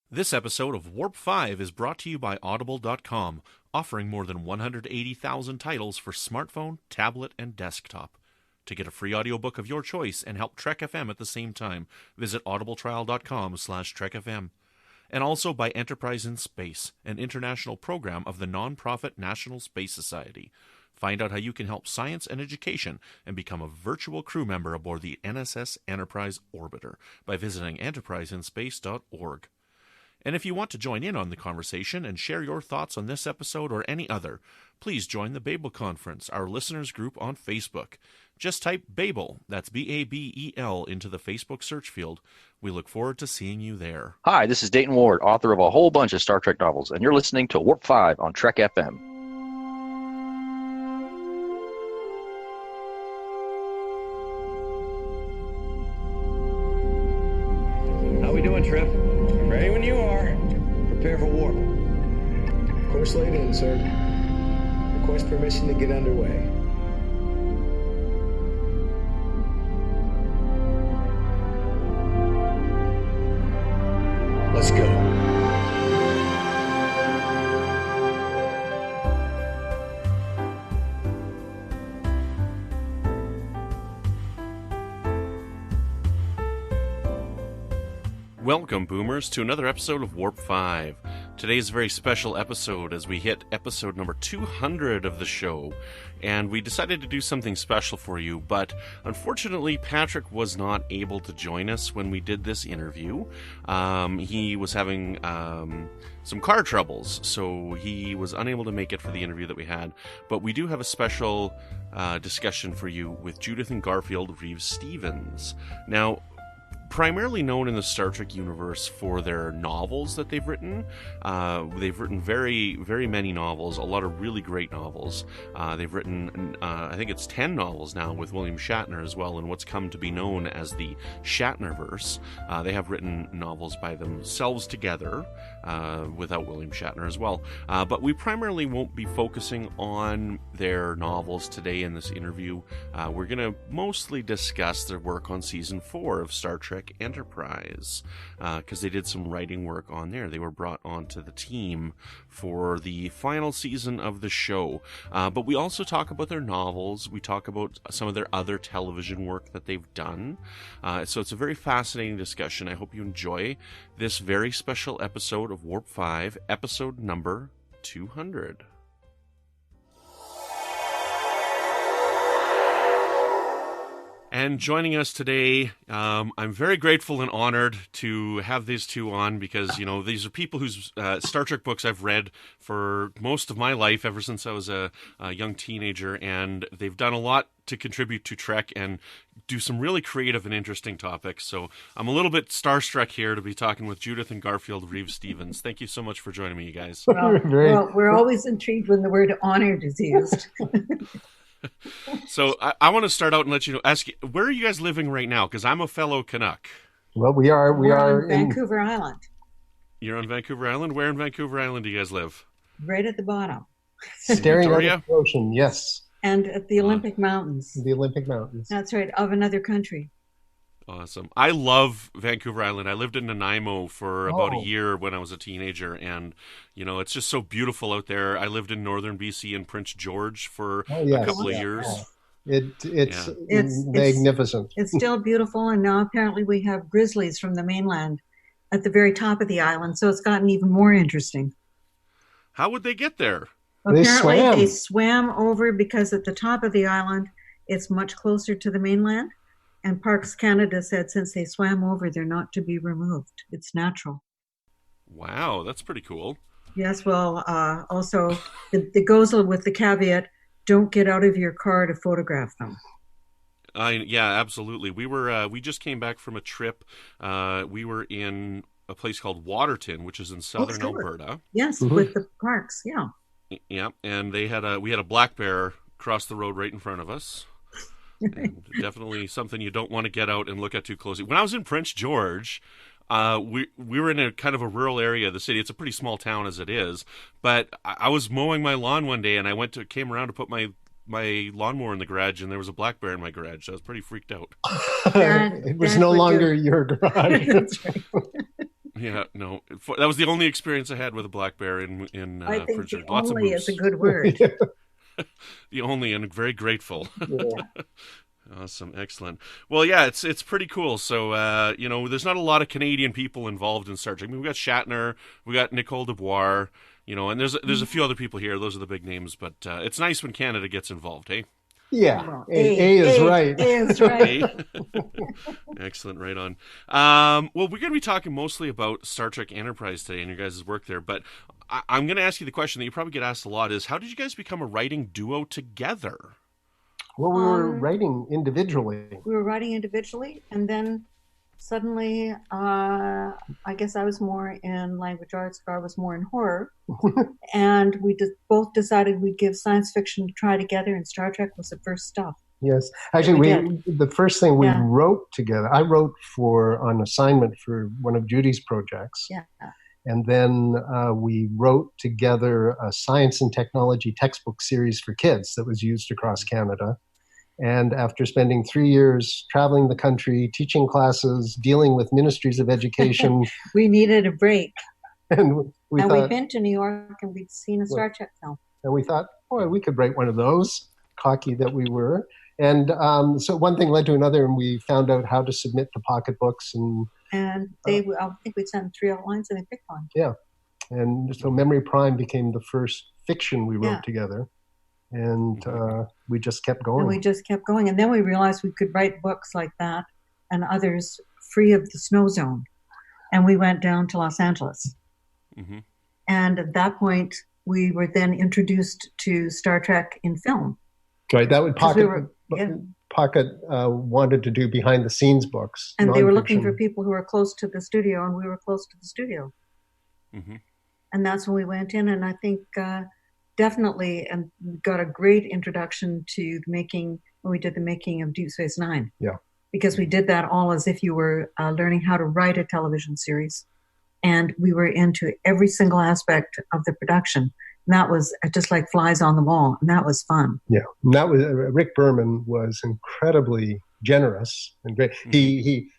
This episode of Warp 5 is brought to you by Audible.com, offering more than 180,000 titles for smartphone, tablet, and desktop. To get a free audiobook of your choice and help Trek FM at the same time, visit audibletrial.com/trekfm. And also by Enterprise in Space, an international program of the non-profit National Space Society. Find out how you can help science and education and become a virtual crew member aboard the NSS Enterprise Orbiter by visiting enterpriseinspace.org. And if you want to join in on the conversation and share your thoughts on this episode or any other, please join the Babel Conference, our listeners group on Facebook. Just type Babel, that's B-A-B-E-L, into the Facebook search field. We look forward to seeing you there. Hi, this is Dayton Ward, author of a whole bunch of Star Trek novels, and you're listening to Warp 5 on Trek FM. How we doing, Trip? Ready when you are. Prepare for warp. Course laid in, sir. Request permission to get underway. Let's go. Welcome, Boomers, to another episode of Warp 5. Today's a very special episode as we hit episode number 200 of the show, and we decided to do something special for you, but unfortunately Patrick was not able to join us when we did this interview. He was having some car troubles, so he was unable to make it for the interview that we had, but we do have a special discussion for you with Judith and Garfield Reeves-Stevens. Now, primarily known in the Star Trek universe for their novels that they've written. They've written very, very many novels, a lot of really great novels. They've written, I think it's 10 novels now with William Shatner as well, in what's come to be known as the Shatnerverse. They have written novels by themselves together, without William Shatner as well. But we primarily won't be focusing on their novels today in this interview. We're going to mostly discuss their work on Season 4 of Star Trek Enterprise, because they did some writing work on there. They were brought onto the team for the final season of the show. But we also talk about their novels. We talk about some of their other television work that they've done. So it's a very fascinating discussion. I hope you enjoy this very special episode of Warp 5, episode number 200. And joining us today, I'm very grateful and honored to have these two on because, you know, these are people whose Star Trek books I've read for most of my life, ever since I was a young teenager, and they've done a lot to contribute to Trek and do some really creative and interesting topics. So I'm a little bit starstruck here to be talking with Judith and Garfield Reeves-Stevens. Thank you so much for joining me, you guys. Well, we're always intrigued when the word honored is used. So I want to start out and let you know, ask you, where are you guys living right now? Because I'm a fellow Canuck. Well, we're on Vancouver Island. You're on Vancouver Island? Where in Vancouver Island do you guys live? Right at the bottom. Staring at the ocean, yes. And at the Olympic Mountains. The Olympic Mountains. That's right, of another country. Awesome. I love Vancouver Island. I lived in Nanaimo for about a year when I was a teenager, and, you know, it's just so beautiful out there. I lived in northern BC in Prince George for a couple of years. It's magnificent. It's still beautiful, and now apparently we have grizzlies from the mainland at the very top of the island, so it's gotten even more interesting. How would they get there? Apparently they swam over because at the top of the island, it's much closer to the mainland. And Parks Canada said since they swam over, they're not to be removed. It's natural. Wow, that's pretty cool. Yes, well, also, it goes with the caveat, don't get out of your car to photograph them. Yeah, absolutely. We just came back from a trip. We were in a place called Waterton, which is in southern Alberta. Yes, with the parks, yeah. Yeah, and we had a black bear cross the road right in front of us. And definitely something you don't want to get out and look at too closely. When I was in Prince George, we were in a kind of a rural area of the city. It's a pretty small town as it is, but I was mowing my lawn one day and I came around to put my lawnmower in the garage, and there was a black bear in my garage. So I was pretty freaked out. It was no longer your garage. That's right. Yeah, no, that was the only experience I had with a black bear in I think for sure. the Lots of only moose. is a good word. The only, and very grateful. Yeah. Awesome, excellent. Well, yeah, it's pretty cool. So, there's not a lot of Canadian people involved in Star Trek. I mean, we got Shatner, we got Nicole Dubois, and there's a few other people here. Those are the big names, but it's nice when Canada gets involved, hey? Yeah, Well, A is right. A is right. Excellent, right on. Well, we're going to be talking mostly about Star Trek Enterprise today and your guys' work there, but I'm going to ask you the question that you probably get asked a lot: is how did you guys become a writing duo together? Well, we were writing individually. And then suddenly, I guess I was more in language arts, Gar was more in horror. And we both decided we'd give science fiction a try together, and Star Trek was the first stuff. Yes. Actually, the first thing we wrote together, I wrote on assignment for one of Judy's projects. Yeah. And then we wrote together a science and technology textbook series for kids that was used across Canada. And after spending 3 years traveling the country, teaching classes, dealing with ministries of education, we needed a break. And we'd been to New York and we'd seen a Star Trek film. And we thought, boy, we could write one of those, cocky that we were. And so one thing led to another, and we found out how to submit to pocketbooks. And I think we'd sent 3 outlines and they picked one. Yeah. And so Memory Prime became the first fiction we wrote together. And we just kept going. And then we realized we could write books like that and others free of the snow zone. And we went down to Los Angeles. Mm-hmm. And at that point, we were then introduced to Star Trek in film. Right. That would Pocket wanted to do behind the scenes books. And they were looking for people who were close to the studio, and we were close to the studio. Mm-hmm. And that's when we went in, and I think definitely and got a great introduction to when we did the making of Deep Space Nine. Yeah. Because we did that all as if you were learning how to write a television series. And we were into every single aspect of the production. And that was just like flies on the wall. And that was fun. Yeah. And that was Rick Berman was incredibly generous and great. He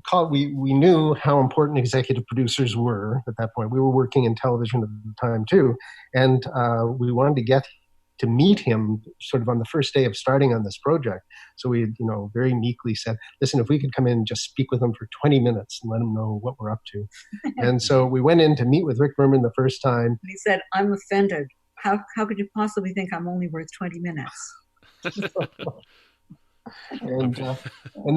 called, we knew how important executive producers were at that point. We were working in television at the time too. And we wanted to get to meet him sort of on the first day of starting on this project. So we, very meekly said, listen, if we could come in and just speak with him for 20 minutes and let him know what we're up to. And so we went in to meet with Rick Berman the first time. And he said, I'm offended. How could you possibly think I'm only worth 20 minutes? And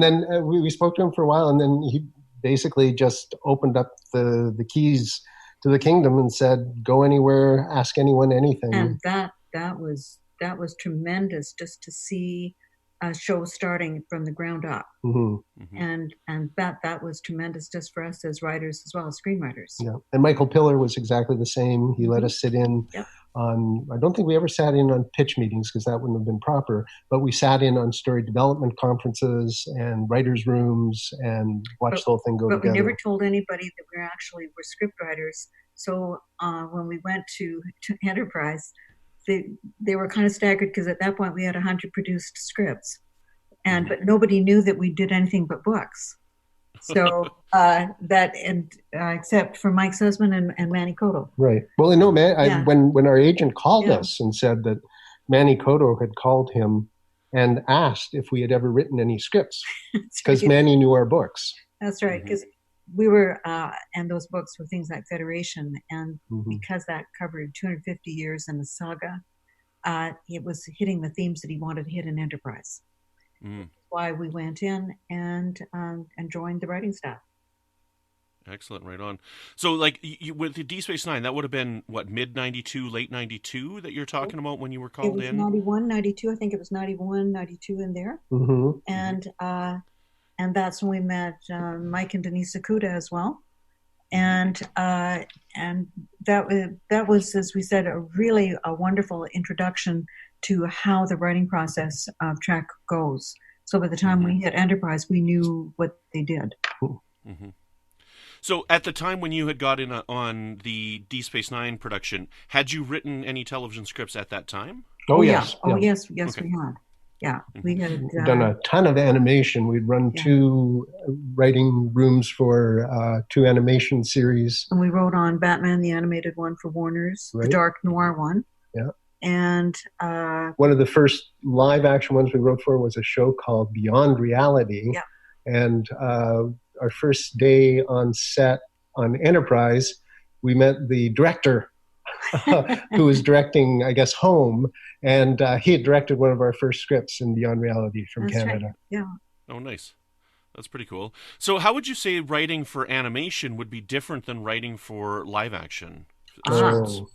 then we spoke to him for a while, and then he basically just opened up the keys to the kingdom and said, go anywhere, ask anyone anything. And that was tremendous, just to see a show starting from the ground up. Mm-hmm. Mm-hmm. And that was tremendous just for us as writers as well as screenwriters. Yeah. And Michael Piller was exactly the same. He let us sit in on, I don't think we ever sat in on pitch meetings because that wouldn't have been proper, but we sat in on story development conferences and writers' rooms and watched the whole thing go together. But we never told anybody that we were script writers. So when we went to Enterprise, they were kind of staggered because at that point we had 100 produced scripts, but nobody knew that we did anything but books. So except for Mike Sussman and Manny Cotto. Right. Well, when our agent called us and said that Manny Cotto had called him and asked if we had ever written any scripts because Manny knew our books. That's right. Because we were, and those books were things like Federation, and because that covered 250 years in the saga, it was hitting the themes that he wanted to hit in Enterprise. That's why we went in and joined the writing staff. Excellent, right on. So, with the D Space Nine, that would have been what, mid '92, late '92 that you're talking about when you were called in. 91, 92. I think it was 91, 92 in there, and that's when we met Mike and Denise Sakuda as well. And that was, as we said, a wonderful introduction to how the writing process of Trek goes. So by the time we hit Enterprise, we knew what they did. Mm-hmm. So at the time when you had got in on the D Space Nine production, had you written any television scripts at that time? Oh yes. Yes, okay. We had. Yeah, we had done a ton of animation. We'd run 2 writing rooms for 2 animation series. And we wrote on Batman, the animated one for Warner's, the dark noir one. Yeah. And one of the first live action ones we wrote for was a show called Beyond Reality. Yeah. And our first day on set on Enterprise, we met the director who was directing, I guess, Home. And he had directed one of our first scripts in Beyond Reality from Canada. Right. Yeah. Oh, nice. That's pretty cool. So how would you say writing for animation would be different than writing for live action?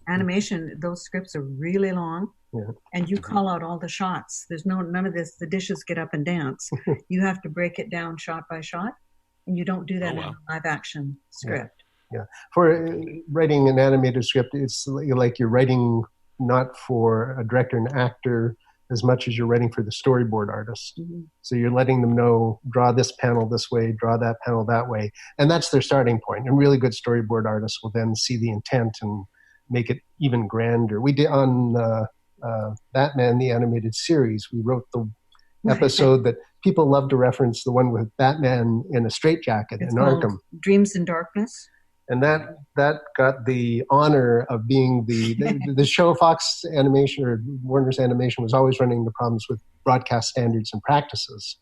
Animation, those scripts are really long. Yeah. And you call out all the shots. There's none of this, the dishes get up and dance. You have to break it down shot by shot. And you don't do that in a live action script. Yeah. For writing an animated script, it's like you're writing not for a director and actor as much as you're writing for the storyboard artist. Mm-hmm. So you're letting them know, draw this panel this way, draw that panel that way. And that's their starting point. And really good storyboard artists will then see the intent and make it even grander. We did on Batman, the animated series, we wrote the episode that people love to reference, the one with Batman in a straitjacket in Arkham. Dreams in Darkness. And that got the honor of being the show. Fox Animation or Warner's Animation was always running the problems with broadcast standards and practices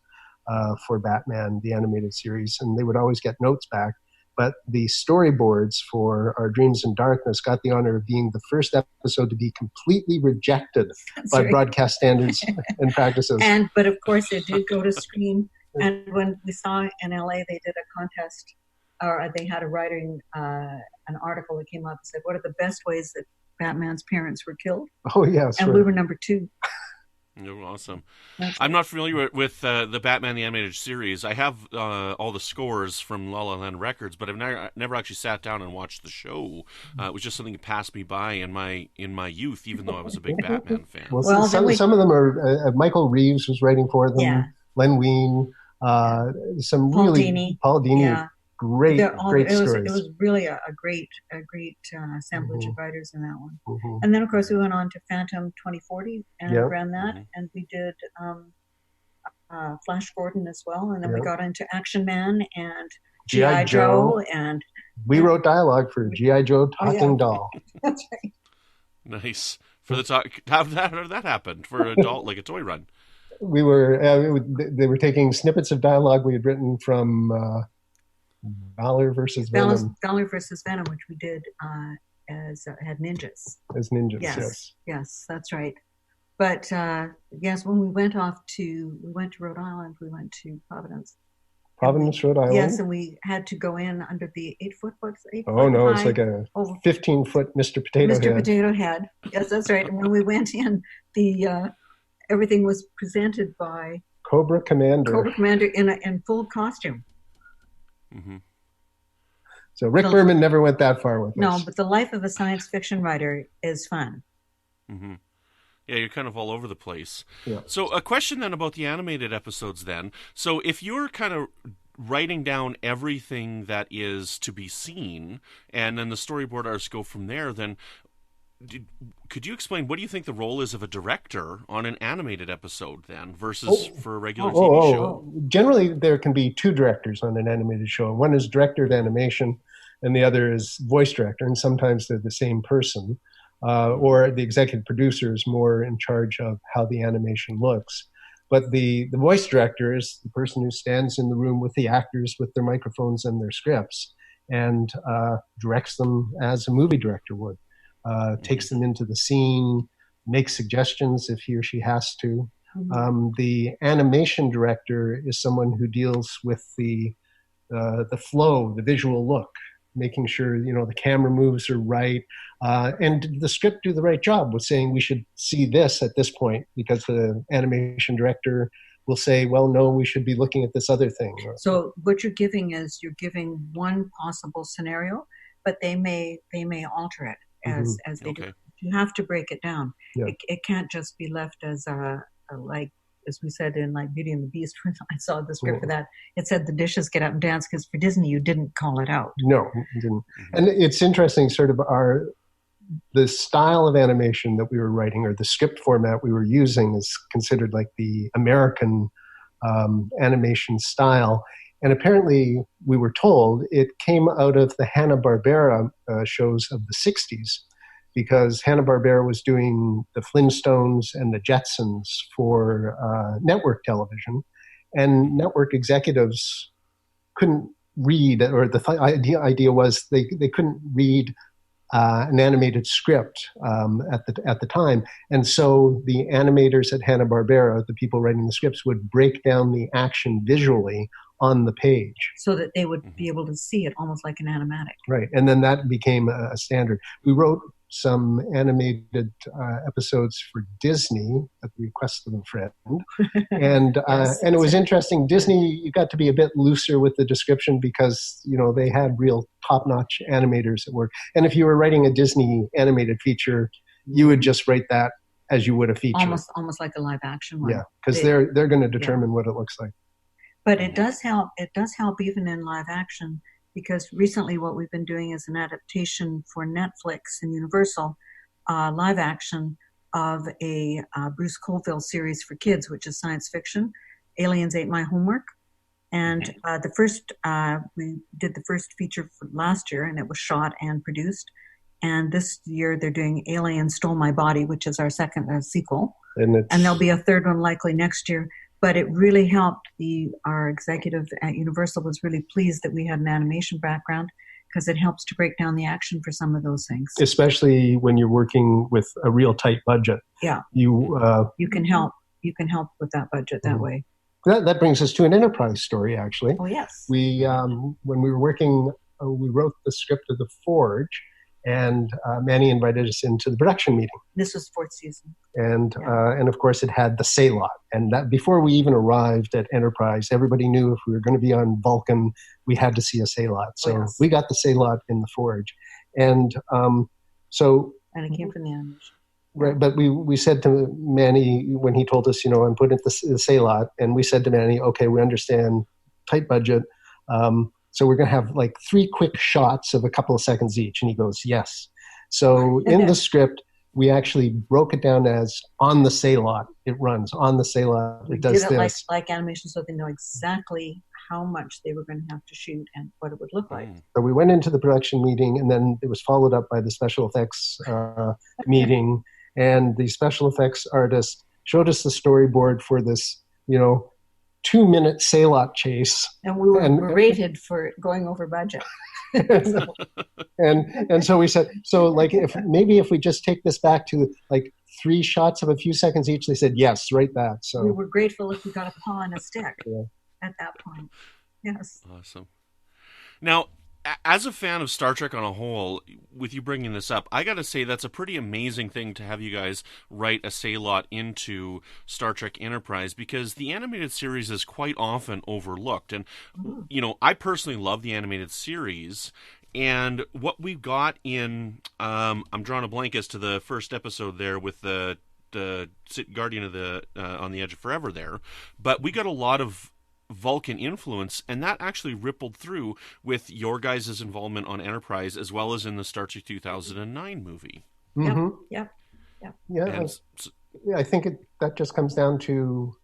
for Batman, the animated series, and they would always get notes back. But the storyboards for our Dreams in Darkness got the honor of being the first episode to be completely rejected by broadcast standards and practices. But of course, it did go to screen. And when we saw in LA, they did a contest. Or they had an article that came up and said, what are the best ways that Batman's parents were killed? Oh, yes. And we were number 2. Oh, awesome. I'm not familiar with the Batman the Animated Series. I have all the scores from La La Land Records, but I've never actually sat down and watched the show. It was just something that passed me by in my youth, even though I was a big Batman fan. Well, some of them are Michael Reeves was writing for them. Yeah. Len Wein, some Paul really Dini. Paul Dini. Yeah. Great stories. It was really a great assemblage of writers in that one. Mm-hmm. And then, of course, we went on to Phantom 2040 and ran that. Mm-hmm. And we did Flash Gordon as well. And then we got into Action Man and G.I. Joe. And we wrote dialogue for G.I. Joe Talking Doll. That's right. Nice. For the talk, how did that happen for a doll, like a toy run? We were they were taking snippets of dialogue we had written from Valor versus Venom. Valor versus Venom, which we did as had ninjas. As ninjas, yes. Yes, that's right. But yes, when we went to Rhode Island, we went to Providence. Rhode Island? Yes, and we had to go in under the 8-foot books. Oh, no, it's like a 15-foot Mr. Potato Head. Mr. Potato Head. Yes, that's right. And when we went in, everything was presented by Cobra Commander in full costume. Mm-hmm. So Rick Berman never went that far with us. No, but the life of a science fiction writer is fun. Mm-hmm. Yeah, you're kind of all over the place. Yeah. So a question then about the animated episodes then. So if you're kind of writing down everything that is to be seen and then the storyboard artists go from there, then could you explain what do you think the role is of a director on an animated episode then versus for a regular TV show? Generally, there can be 2 directors on an animated show. One is director of animation and the other is voice director, and sometimes they're the same person. Or the executive producer is more in charge of how the animation looks. But the voice director is the person who stands in the room with the actors with their microphones and their scripts and directs them as a movie director would. Takes them into the scene, makes suggestions if he or she has to. Mm-hmm. The animation director is someone who deals with the flow, the visual look, making sure the camera moves are right, and the script do the right job with saying we should see this at this point because the animation director will say, well, no, we should be looking at this other thing. So what you're giving one possible scenario, but they may alter it as they do. You have to break it down. Yeah. It can't just be left as as we said in like Beauty and the Beast, when I saw the script for that, it said the dishes get up and dance, because for Disney, you didn't call it out. No, you didn't. And it's interesting, sort of the style of animation that we were writing, or the script format we were using, is considered like the American animation style. And apparently, we were told it came out of the Hanna-Barbera shows of the 60s, because Hanna-Barbera was doing the Flintstones and the Jetsons for network television. And network executives couldn't read, or the idea was they couldn't read an animated script at the time. And so the animators at Hanna-Barbera, the people writing the scripts, would break down the action visually on the page, so that they would be able to see it almost like an animatic. Right. And then that became a standard. We wrote some animated episodes for Disney at the request of a friend. And and it was interesting. Disney, you got to be a bit looser with the description because, they had real top-notch animators at work. And if you were writing a Disney animated feature, you would just write that as you would a feature. Almost like a live action one. Yeah, because they're going to determine what it looks like. But it does help. It does help even in live action, because recently what we've been doing is an adaptation for Netflix and Universal, live action of a Bruce Colville series for kids, which is science fiction. Aliens Ate My Homework. And we did the first feature for last year, and it was shot and produced. And this year they're doing Aliens Stole My Body, which is our second sequel. And there'll be a third one likely next year. But it really helped. Our executive at Universal was really pleased that we had an animation background, because it helps to break down the action for some of those things. Especially when you're working with a real tight budget. Yeah. You can help. You can help with that budget that way. That brings us to an Enterprise story, actually. Oh, yes. We when we were working, we wrote the script of The Forge, and Manny invited us into the production meeting. This was 4th season. And of course, it had the Sailot. And that before we even arrived at Enterprise, everybody knew if we were going to be on Vulcan, we had to see a Sailot. So we got the Sailot in The Forge. And And it came from the animation. Right, but we said to Manny when he told us, I'm putting the Sailot, and we said to Manny, okay, we understand, tight budget, so we're going to have like 3 quick shots of a couple of seconds each. And he goes, yes. So in the script, we actually broke it down as on the Sailot. It runs on the Sailot. It does this. Like animation, so they know exactly how much they were going to have to shoot and what it would look like. So we went into the production meeting, and then it was followed up by the special effects meeting. And the special effects artist showed us the storyboard for this, 2-minute Sailot chase. And we were rated for going over budget. and so we said, if we just take this back to like 3 shots of a few seconds each, they said, yes, write that. So we were grateful if we got a paw on a stick at that point. Yes. Awesome. Now, as a fan of Star Trek on a whole, with you bringing this up, I got to say that's a pretty amazing thing to have you guys write a Sailot into Star Trek Enterprise, because the animated series is quite often overlooked. And, I personally love the animated series. And what we've got in, I'm drawing a blank as to the first episode there with the Guardian of the on the Edge of Forever there, but we got a lot of Vulcan influence, and that actually rippled through with your guys' involvement on Enterprise as well as in the Star Trek 2009 movie. Mm-hmm. Yeah. I think that just comes down to,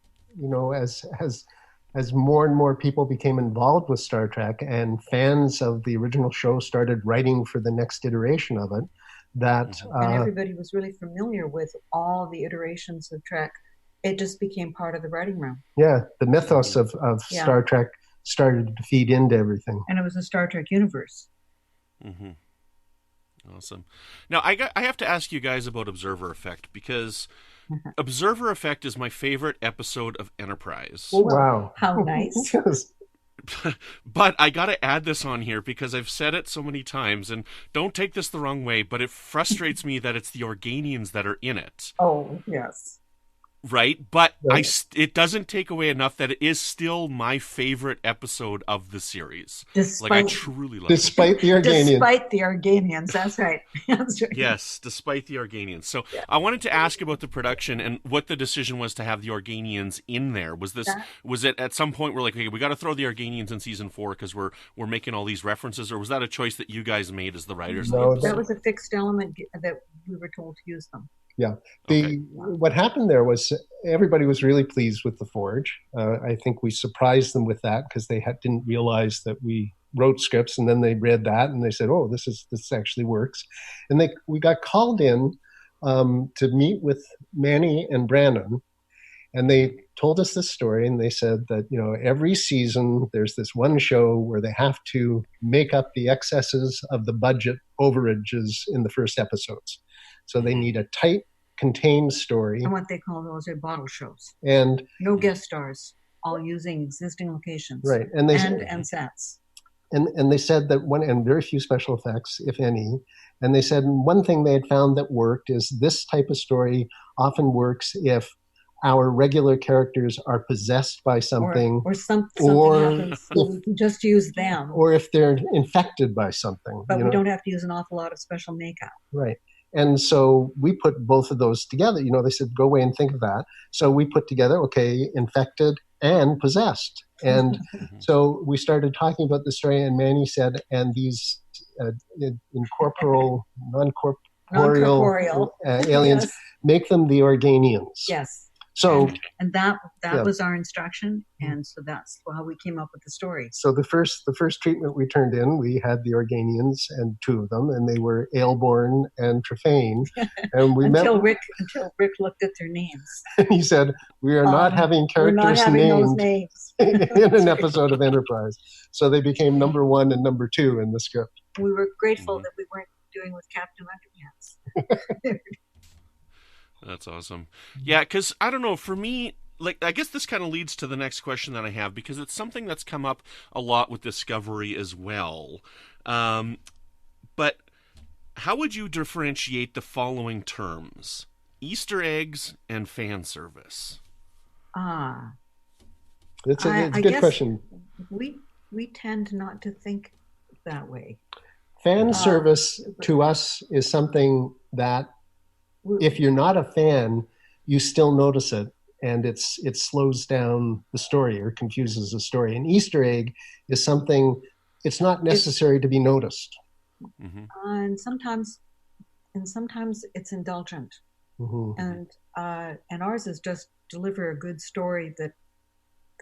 as more and more people became involved with Star Trek and fans of the original show started writing for the next iteration of it, that and everybody was really familiar with all the iterations of Trek. It just became part of the writing room. Yeah, the mythos of Star Trek started to feed into everything. And it was a Star Trek universe. Mm-hmm. Awesome. Now, I have to ask you guys about Observer Effect, because Observer Effect is my favorite episode of Enterprise. Oh, wow. How nice. But I got to add this on here because I've said it so many times, and don't take this the wrong way, but it frustrates me that it's the Organians that are in it. Oh, yes. Right, but Right. it doesn't take away enough that it is still my favorite episode of the series. Like, I Despite truly love it. Despite the Organians. despite the Organians, that's right. That's right. Yes, despite the Organians. So Yeah. I wanted to ask about the production and what the decision was to have the Organians in there. Was it at some point we're like, okay, we got to throw the Organians in season 4 because we're making all these references, or was that a choice that you guys made as the writers? No, of the That episode? was a fixed element that we were told to use them. Yeah. Okay. What happened there was everybody was really pleased with the Forge. I think we surprised them with that because they didn't realize that we wrote scripts, and then they read that and they said, "Oh, this actually works." And we got called in to meet with Manny and Brandon, and they told us this story, and they said that every season there's this one show where they have to make up the excesses of the budget overages in the first episodes. So they need a tight, contained story. And what they call those are bottle shows. And no guest stars, all using existing locations. Right. And sets. And they said that and very few special effects, if any. And they said one thing they had found that worked is this type of story often works if our regular characters are possessed by something, or something happens. We can just use them, or if they're infected by something. But we don't have to use an awful lot of special makeup. Right. And so we put both of those together. They said, go away and think of that. So we put together, okay, infected and possessed. And so we started talking about the story, and Manny said, and these non-corporeal aliens, yes. Make them the Organians. Yes. So and that was our instruction, and so that's how we came up with the story. So the first treatment we turned in, we had the Organians and 2 of them, and they were Aelborn and Trefane. And we until Rick looked at their names. And he said, "We are not having characters named in an episode of Enterprise." So they became number 1 and number 2 in the script. We were grateful that we weren't doing with Captain Underpants. That's awesome. Yeah, because I don't know, for me, I guess this kind of leads to the next question that I have, because it's something that's come up a lot with Discovery as well. But how would you differentiate the following terms? Easter eggs and fan service. It's a good question. We tend not to think that way. Fan service to us is something that, if you're not a fan, you still notice it, and it slows down the story or confuses the story. An Easter egg is something, it's not necessary to be noticed. Mm-hmm. And sometimes it's indulgent. Mm-hmm. And ours is just deliver a good story that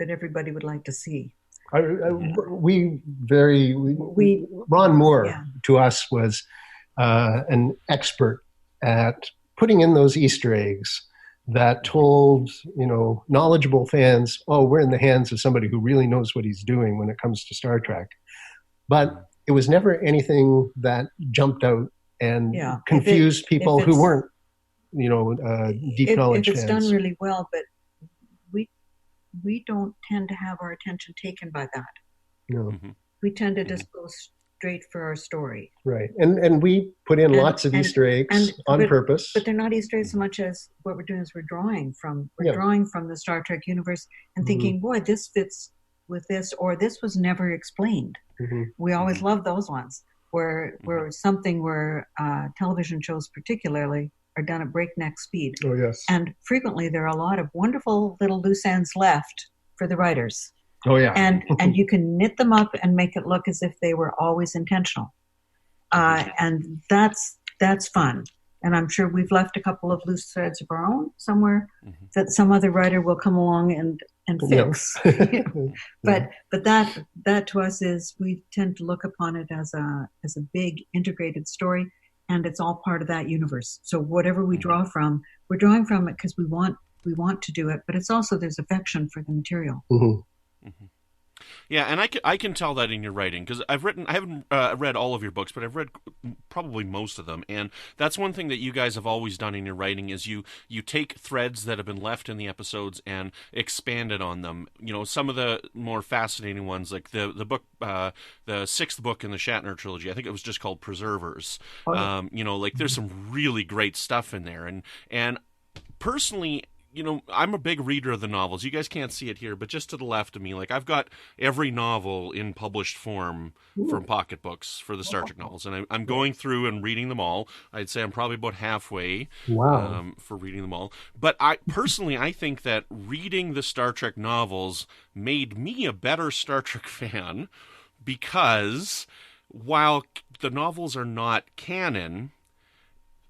everybody would like to see. Ron Moore, to us, was an expert at putting in those Easter eggs that told, knowledgeable fans, oh, we're in the hands of somebody who really knows what he's doing when it comes to Star Trek. But it was never anything that jumped out and confused people who weren't, deep knowledge fans. If it's done really well, but we don't tend to have our attention taken by that. No. Mm-hmm. We tend to just go straight for our story. Right. And we put in lots of Easter eggs on purpose. But they're not Easter eggs so much as what we're doing is we're drawing from the Star Trek universe and thinking, boy, this fits with this, or this was never explained. Mm-hmm. We always love those ones where television shows particularly are done at breakneck speed. Oh, yes. And frequently there are a lot of wonderful little loose ends left for the writers. Oh, yeah. And you can knit them up and make it look as if they were always intentional. And that's fun. And I'm sure we've left a couple of loose threads of our own somewhere that some other writer will come along and fix. But that to us is, we tend to look upon it as a big integrated story, and it's all part of that universe. So whatever we draw from, we're drawing from it because we want to do it, but it's also, there's affection for the material. Mm-hmm. Mm-hmm. Yeah, and I can tell that in your writing, because I haven't read all of your books, but I've read probably most of them, and that's one thing that you guys have always done in your writing is you take threads that have been left in the episodes and expanded on them. Some of the more fascinating ones, like the book, the 6th book in the Shatner trilogy, I think it was just called Preservers. There's some really great stuff in there, and personally, I'm a big reader of the novels. You guys can't see it here, but just to the left of me, like I've got every novel in published form from Pocket Books for the Star Trek novels, and I'm going through and reading them all. I'd say I'm probably about halfway for reading them all. But I think that reading the Star Trek novels made me a better Star Trek fan because while the novels are not canon,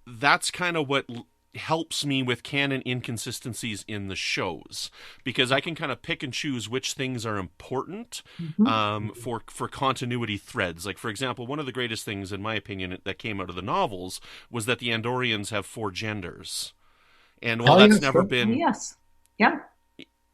that's kind of what helps me with canon inconsistencies in the shows, because I can kind of pick and choose which things are important for continuity threads. Like, for example, one of the greatest things, in my opinion, that came out of the novels was that the Andorians have 4 genders. And while that's never been... Yes. Yeah.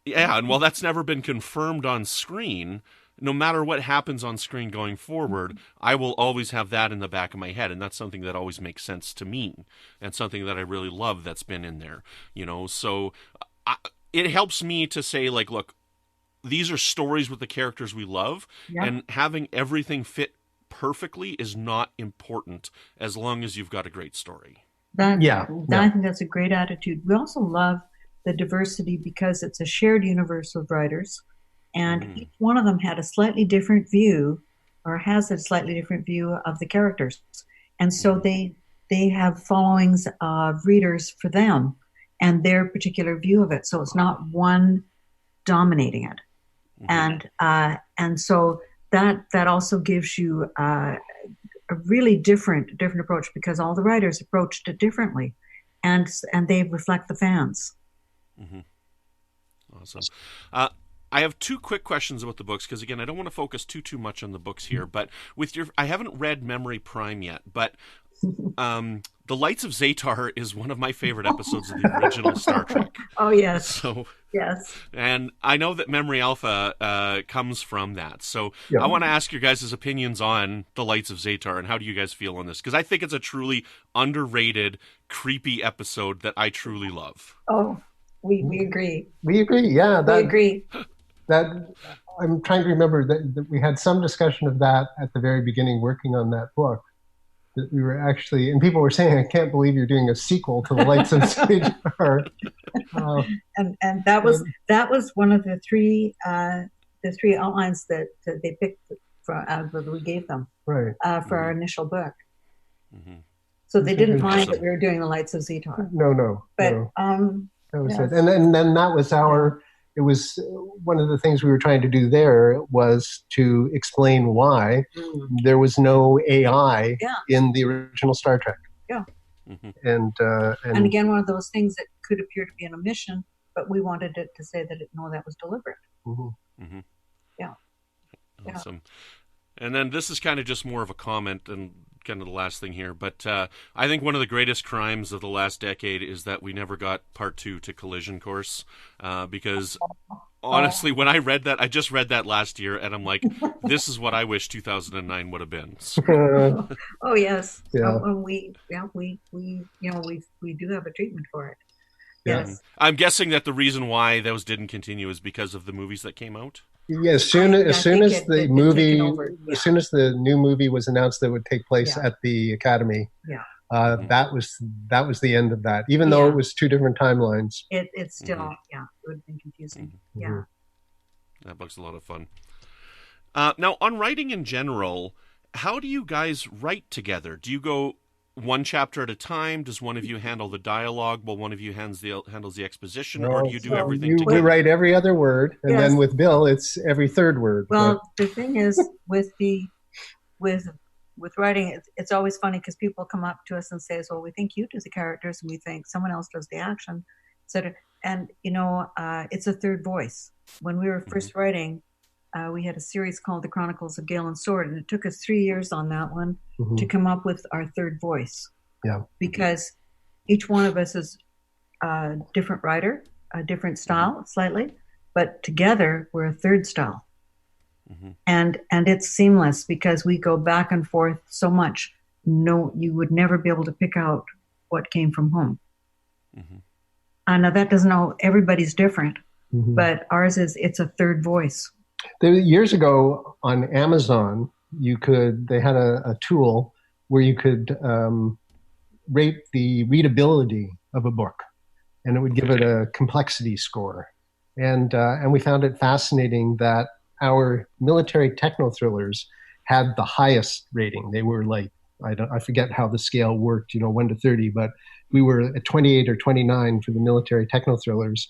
Yeah, and while that's never been confirmed on screen, no matter what happens on screen going forward, I will always have that in the back of my head, and that's something that always makes sense to me, and something that I really love that's been in there, So it helps me to say, like, look, these are stories with the characters we love, and having everything fit perfectly is not important as long as you've got a great story. I think that's a great attitude. We also love the diversity because it's a shared universe of writers. And each one of them had a slightly different view, or has a slightly different view of the characters. And so they have followings of readers for them and their particular view of it. So it's not one dominating it. And so that also gives you a really different approach, because all the writers approached it differently, and they reflect the fans. Awesome. I have 2 quick questions about the books, because again, I don't want to focus too much on the books here, but I haven't read Memory Prime yet, but The Lights of Zeta is one of my favorite episodes of the original Star Trek. Oh, yes. So, yes. And I know that Memory Alpha comes from that. So I want to ask your guys' opinions on The Lights of Zeta, and how do you guys feel on this? Because I think it's a truly underrated, creepy episode that I truly love. Oh, we agree. We agree, yeah. We agree. That I'm trying to remember that we had some discussion of that at the very beginning, working on that book. That we were actually, and people were saying, "I can't believe you're doing a sequel to The Lights of Zeta." And that was one of the three outlines that they picked that we gave them for our initial book. So they didn't mind that we were doing The Lights of Zeta. No. But that was it, and then that was our. It was one of the things we were trying to do there was to explain why there was no AI in the original Star Trek. Yeah. And again, one of those things that could appear to be an omission, but we wanted it to say that that was deliberate. Yeah. Awesome. And then this is kind of just more of a comment and kind of the last thing here, but I think one of the greatest crimes of the last decade is that we never got part 2 to Collision Course, because honestly, when I read that, I just read that last year, and I'm like, this is what I wish 2009 would have been. Oh yes, yeah. We do have a treatment for it. Yes, I'm guessing that the reason why those didn't continue is because of the movies that came out. Yeah, as soon as the new movie was announced that would take place at the Academy, that was the end of that. Even though it was 2 different timelines, it's still it would have been confusing. Yeah, that book's a lot of fun. Now, on writing in general, how do you guys write together? Do you go one chapter at a time? Does one of you handle the dialogue while one of you handles the exposition, or do you do everything together? We write every other word, and then with Bill, it's every third word. Well, the thing is, with writing, it's always funny because people come up to us and say, "Well, we think you do the characters, and we think someone else does the action," etc. And it's a third voice. When we were first writing, we had a series called The Chronicles of Gale and Sword, and it took us 3 years on that one to come up with our third voice. Yeah. Because each one of us is a different writer, a different style, slightly, but together we're a third style. And it's seamless because we go back and forth so much. No, you would never be able to pick out what came from whom. Now that doesn't know, everybody's different, but ours it's a third voice. Years ago on Amazon, they had a tool where you could rate the readability of a book. and it would give it a complexity score. And we found it fascinating that our military techno thrillers had the highest rating. They were like, I forget how the scale worked, 1 to 30, but we were at 28 or 29 for the military techno thrillers.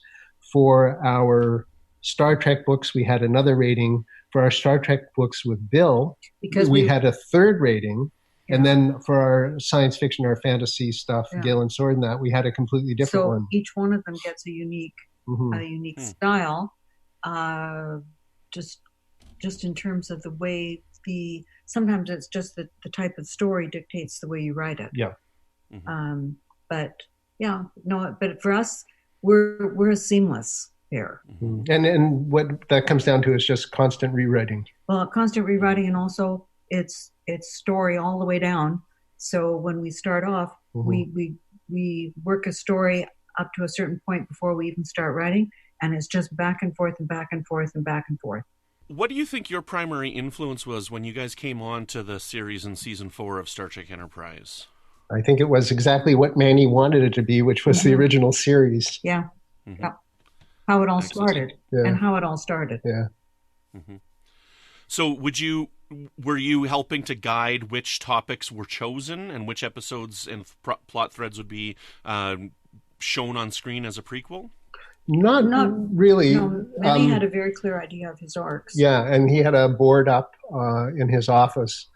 For our Star Trek books, we had another rating. For our Star Trek books with Bill, because we had a third rating. Yeah. And then for our science fiction, our fantasy stuff, Gale and Sword and that, we had a completely different one. So each one of them gets a unique style, just in terms of the way sometimes it's just the type of story dictates the way you write it. Yeah. But for us, we're a seamless pair. Mm-hmm. And what that comes down to is just constant rewriting. Well, constant rewriting, and also it's story all the way down. So when we start off, we work a story up to a certain point before we even start writing, and it's just back and forth and back and forth and back and forth. What do you think your primary influence was when you guys came on to the series in season 4 of Star Trek Enterprise? I think it was exactly what Manny wanted it to be, which was the original series. Yeah. Mm-hmm. How it all started and how it all started. Yeah. Mm-hmm. So were you helping to guide which topics were chosen and which episodes and plot threads would be shown on screen as a prequel? Not really. No, Manny had a very clear idea of his arcs. Yeah, and he had a board up in his office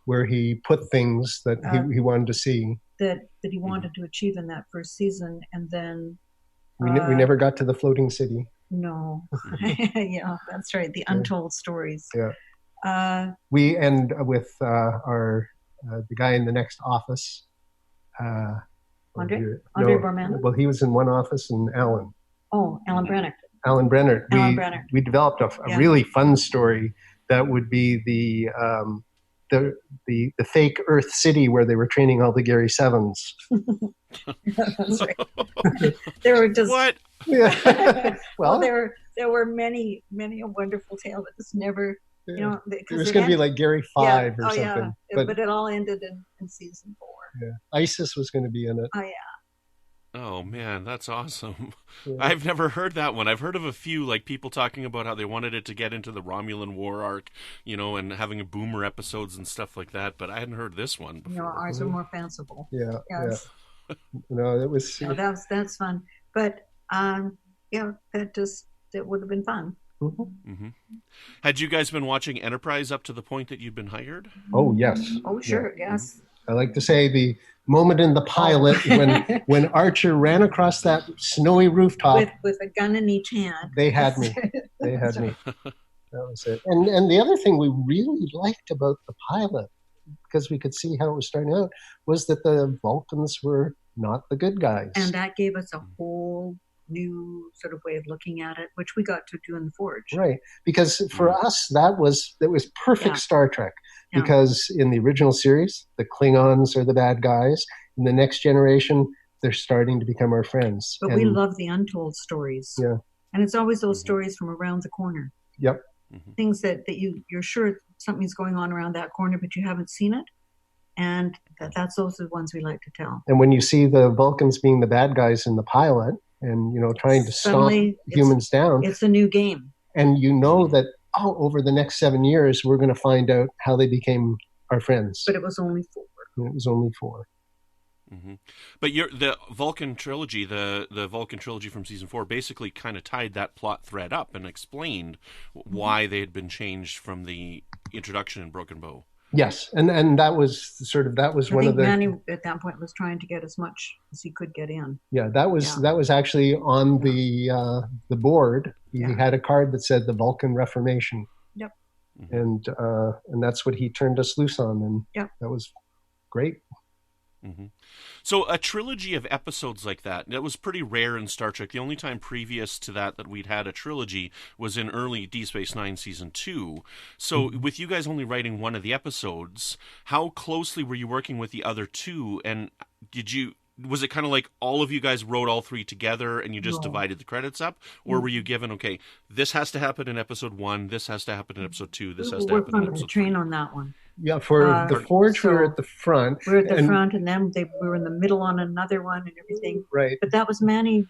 where he put things that he wanted to see. That he wanted to achieve in that first season, and then... We never got to the floating city. No. Yeah, that's right. The untold stories. Yeah. We end with the guy in the next office. Andre Borman? Well, he was in one office, and Alan. Oh, Alan Brenner. Alan Brenner. We developed a really fun story that would be the fake Earth city where they were training all the Gary Sevens. That's right. There were just what? Yeah. Well, there were many a wonderful tale that just never. It was going to be like Gary 5 or something. Yeah. But it all ended in season 4. Yeah. ISIS was going to be in it. Oh, yeah. Oh, man, that's awesome. Yeah. I've never heard that one. I've heard of a few, like people talking about how they wanted it to get into the Romulan War arc, and having a boomer episodes and stuff like that, but I hadn't heard this one before. Ours are more fanciful. Yeah. No, it was... that's fun. But, that would have been fun. Mm-hmm. Mm-hmm. Had you guys been watching Enterprise up to the point that you'd been hired? Oh, yes. Oh, sure, yes. I like to say the moment in the pilot when Archer ran across that snowy rooftop with a gun in each hand. They had me. That was it. And the other thing we really liked about the pilot, because we could see how it was starting out, was that the Vulcans were not the good guys. And that gave us a whole new sort of way of looking at it, which we got to do in the Forge. Right. Because for us, that was perfect Star Trek. Yeah. Because in the original series, the Klingons are the bad guys. In the Next Generation, they're starting to become our friends. But we love the untold stories. Yeah. And it's always those stories from around the corner. Yep. Things that you're sure something's going on around that corner, but you haven't seen it. And those are the ones we like to tell. And when you see the Vulcans being the bad guys in the pilot and, trying to stop humans down. It's a new game. And that, over the next 7 years, we're going to find out how they became our friends. But it was only 4. It was only 4. Mm-hmm. But the Vulcan trilogy, the Vulcan trilogy from season 4, basically kind of tied that plot thread up and explained why they had been changed from the introduction in Broken Bow. Yes, and that was one of the. Manny at that point was trying to get as much as he could get in. Yeah, that was actually on the board. He had a card that said the Vulcan Reformation. Yep. And that's what he turned us loose on, and that was great. Mm-hmm. So a trilogy of episodes like that was pretty rare in Star Trek. The only time previous to that we'd had a trilogy was in early Deep Space Nine Season 2. So with you guys only writing one of the episodes, how closely were you working with the other two? And was it kind of like all of you guys wrote all 3 together and you just divided the credits up? Or were you given, okay, this has to happen in episode 1, this has to happen in episode 2, this has to happen in episode 3? Train on that one. Yeah, for the Forge, we were at the front. We were at the front, and then we were in the middle on another one and everything. Right. But that was Manny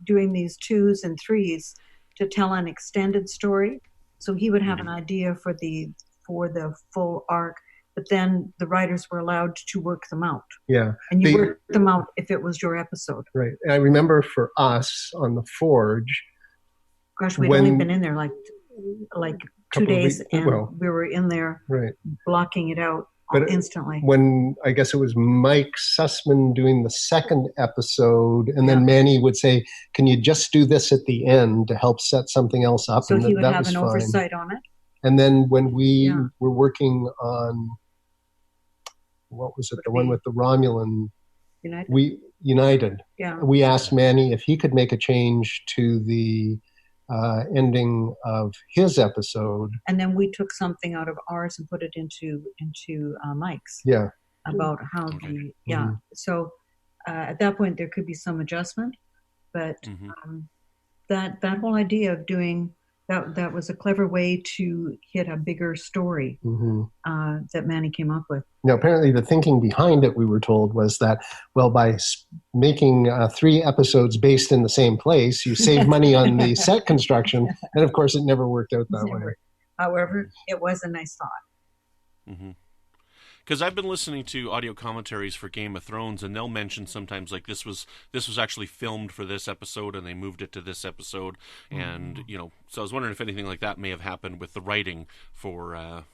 doing these 2s and 3s to tell an extended story. So he would have an idea for the full arc, but then the writers were allowed to work them out. Yeah. And you worked them out if it was your episode. Right. And I remember for us on the Forge. Gosh, we'd only been in there like 2 days, and we were in there blocking it out instantly. When I guess it was Mike Sussman doing the second episode, and then Manny would say, "Can you just do this at the end to help set something else up?" So and he would that have was an fine. oversight on it. And then when we were working on, what was it, the one with the Romulan? United. Yeah. We asked Manny if he could make a change to the ending of his episode. And then we took something out of ours and put it into Mike's. Yeah. About how So at that point there could be some adjustment, but that whole idea of doing that was a clever way to hit a bigger story that Manny came up with. Now, apparently the thinking behind it, we were told, was that, well, by making 3 episodes based in the same place, you save money on the set construction. And, of course, it never worked out that way. However, it was a nice thought. Because I've been listening to audio commentaries for Game of Thrones, and they'll mention sometimes like this was actually filmed for this episode, and they moved it to this episode, and so I was wondering if anything like that may have happened with the writing for a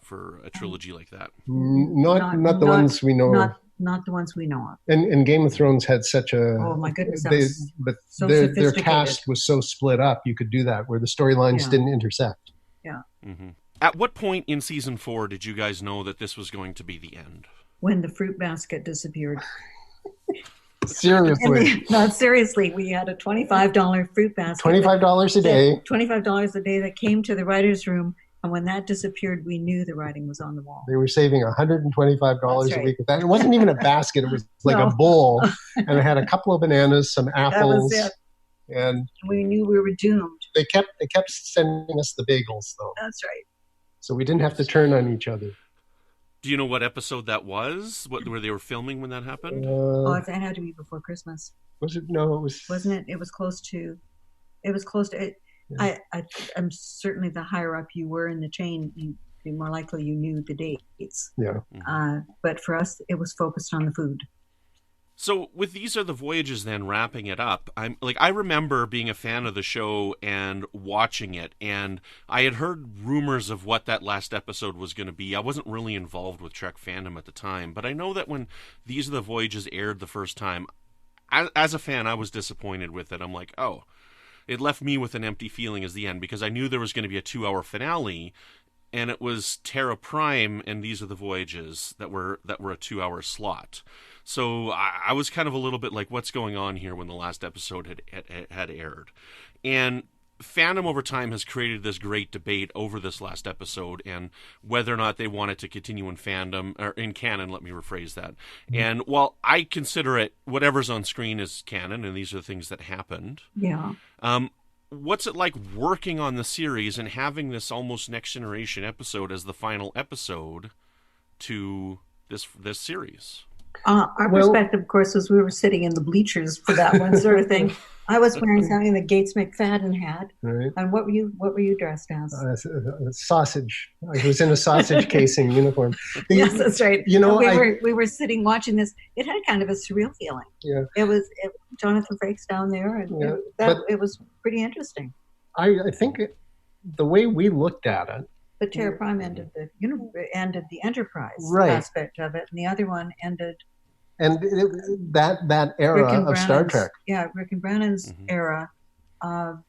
trilogy like that. Not the ones we know of. Not the ones we know of. And Game of Thrones had such a my goodness, but so their cast was so split up. You could do that where the storylines didn't intersect. Yeah. At what point in season 4 did you guys know that this was going to be the end? When the fruit basket disappeared. Seriously. Not seriously. We had a $25 fruit basket. $25 a day. $25 a day that came to the writer's room. And when that disappeared, we knew the writing was on the wall. They were saving $125 a week with that. It wasn't even a basket. It was like a bowl. And it had a couple of bananas, some apples. That was it. And we knew we were doomed. They kept sending us the bagels, though. That's right. So we didn't have to turn on each other. Do you know what episode that was? Where they were filming when that happened? It had to be before Christmas. Was it? No, it was. Wasn't it? It was close to. It. Yeah. I'm certainly the higher up you were in the chain, the more likely you knew the dates. Yeah. But for us, it was focused on the food. So with These Are the Voyages then wrapping it up, I remember being a fan of the show and watching it, and I had heard rumors of what that last episode was going to be. I wasn't really involved with Trek fandom at the time, but I know that when These Are the Voyages aired the first time, as a fan, I was disappointed with it. I'm like, oh, it left me with an empty feeling as the end, because I knew there was going to be a 2-hour finale, and it was Terra Prime and These Are the Voyages that were a 2-hour slot. So I was kind of a little bit like, what's going on here when the last episode had aired? And fandom over time has created this great debate over this last episode and whether or not they want it to continue in fandom, or in canon, let me rephrase that. And while I consider it, whatever's on screen is canon, and these are the things that happened. Yeah. What's it like working on the series and having this almost Next Generation episode as the final episode to this series? Our perspective, of course, was we were sitting in the bleachers for that one sort of thing. I was wearing something that Gates McFadden had. Right. And what were you dressed as? Sausage. I was in a sausage casing uniform. Yes, that's right. We were sitting watching this. It had kind of a surreal feeling. Yeah. It was Jonathan Frakes down there, and it was pretty interesting. I think the way we looked at it. But Terra Prime ended the Enterprise aspect of it, and the other one ended. And that era of Star Trek. Yeah, Rick and Brannon's era of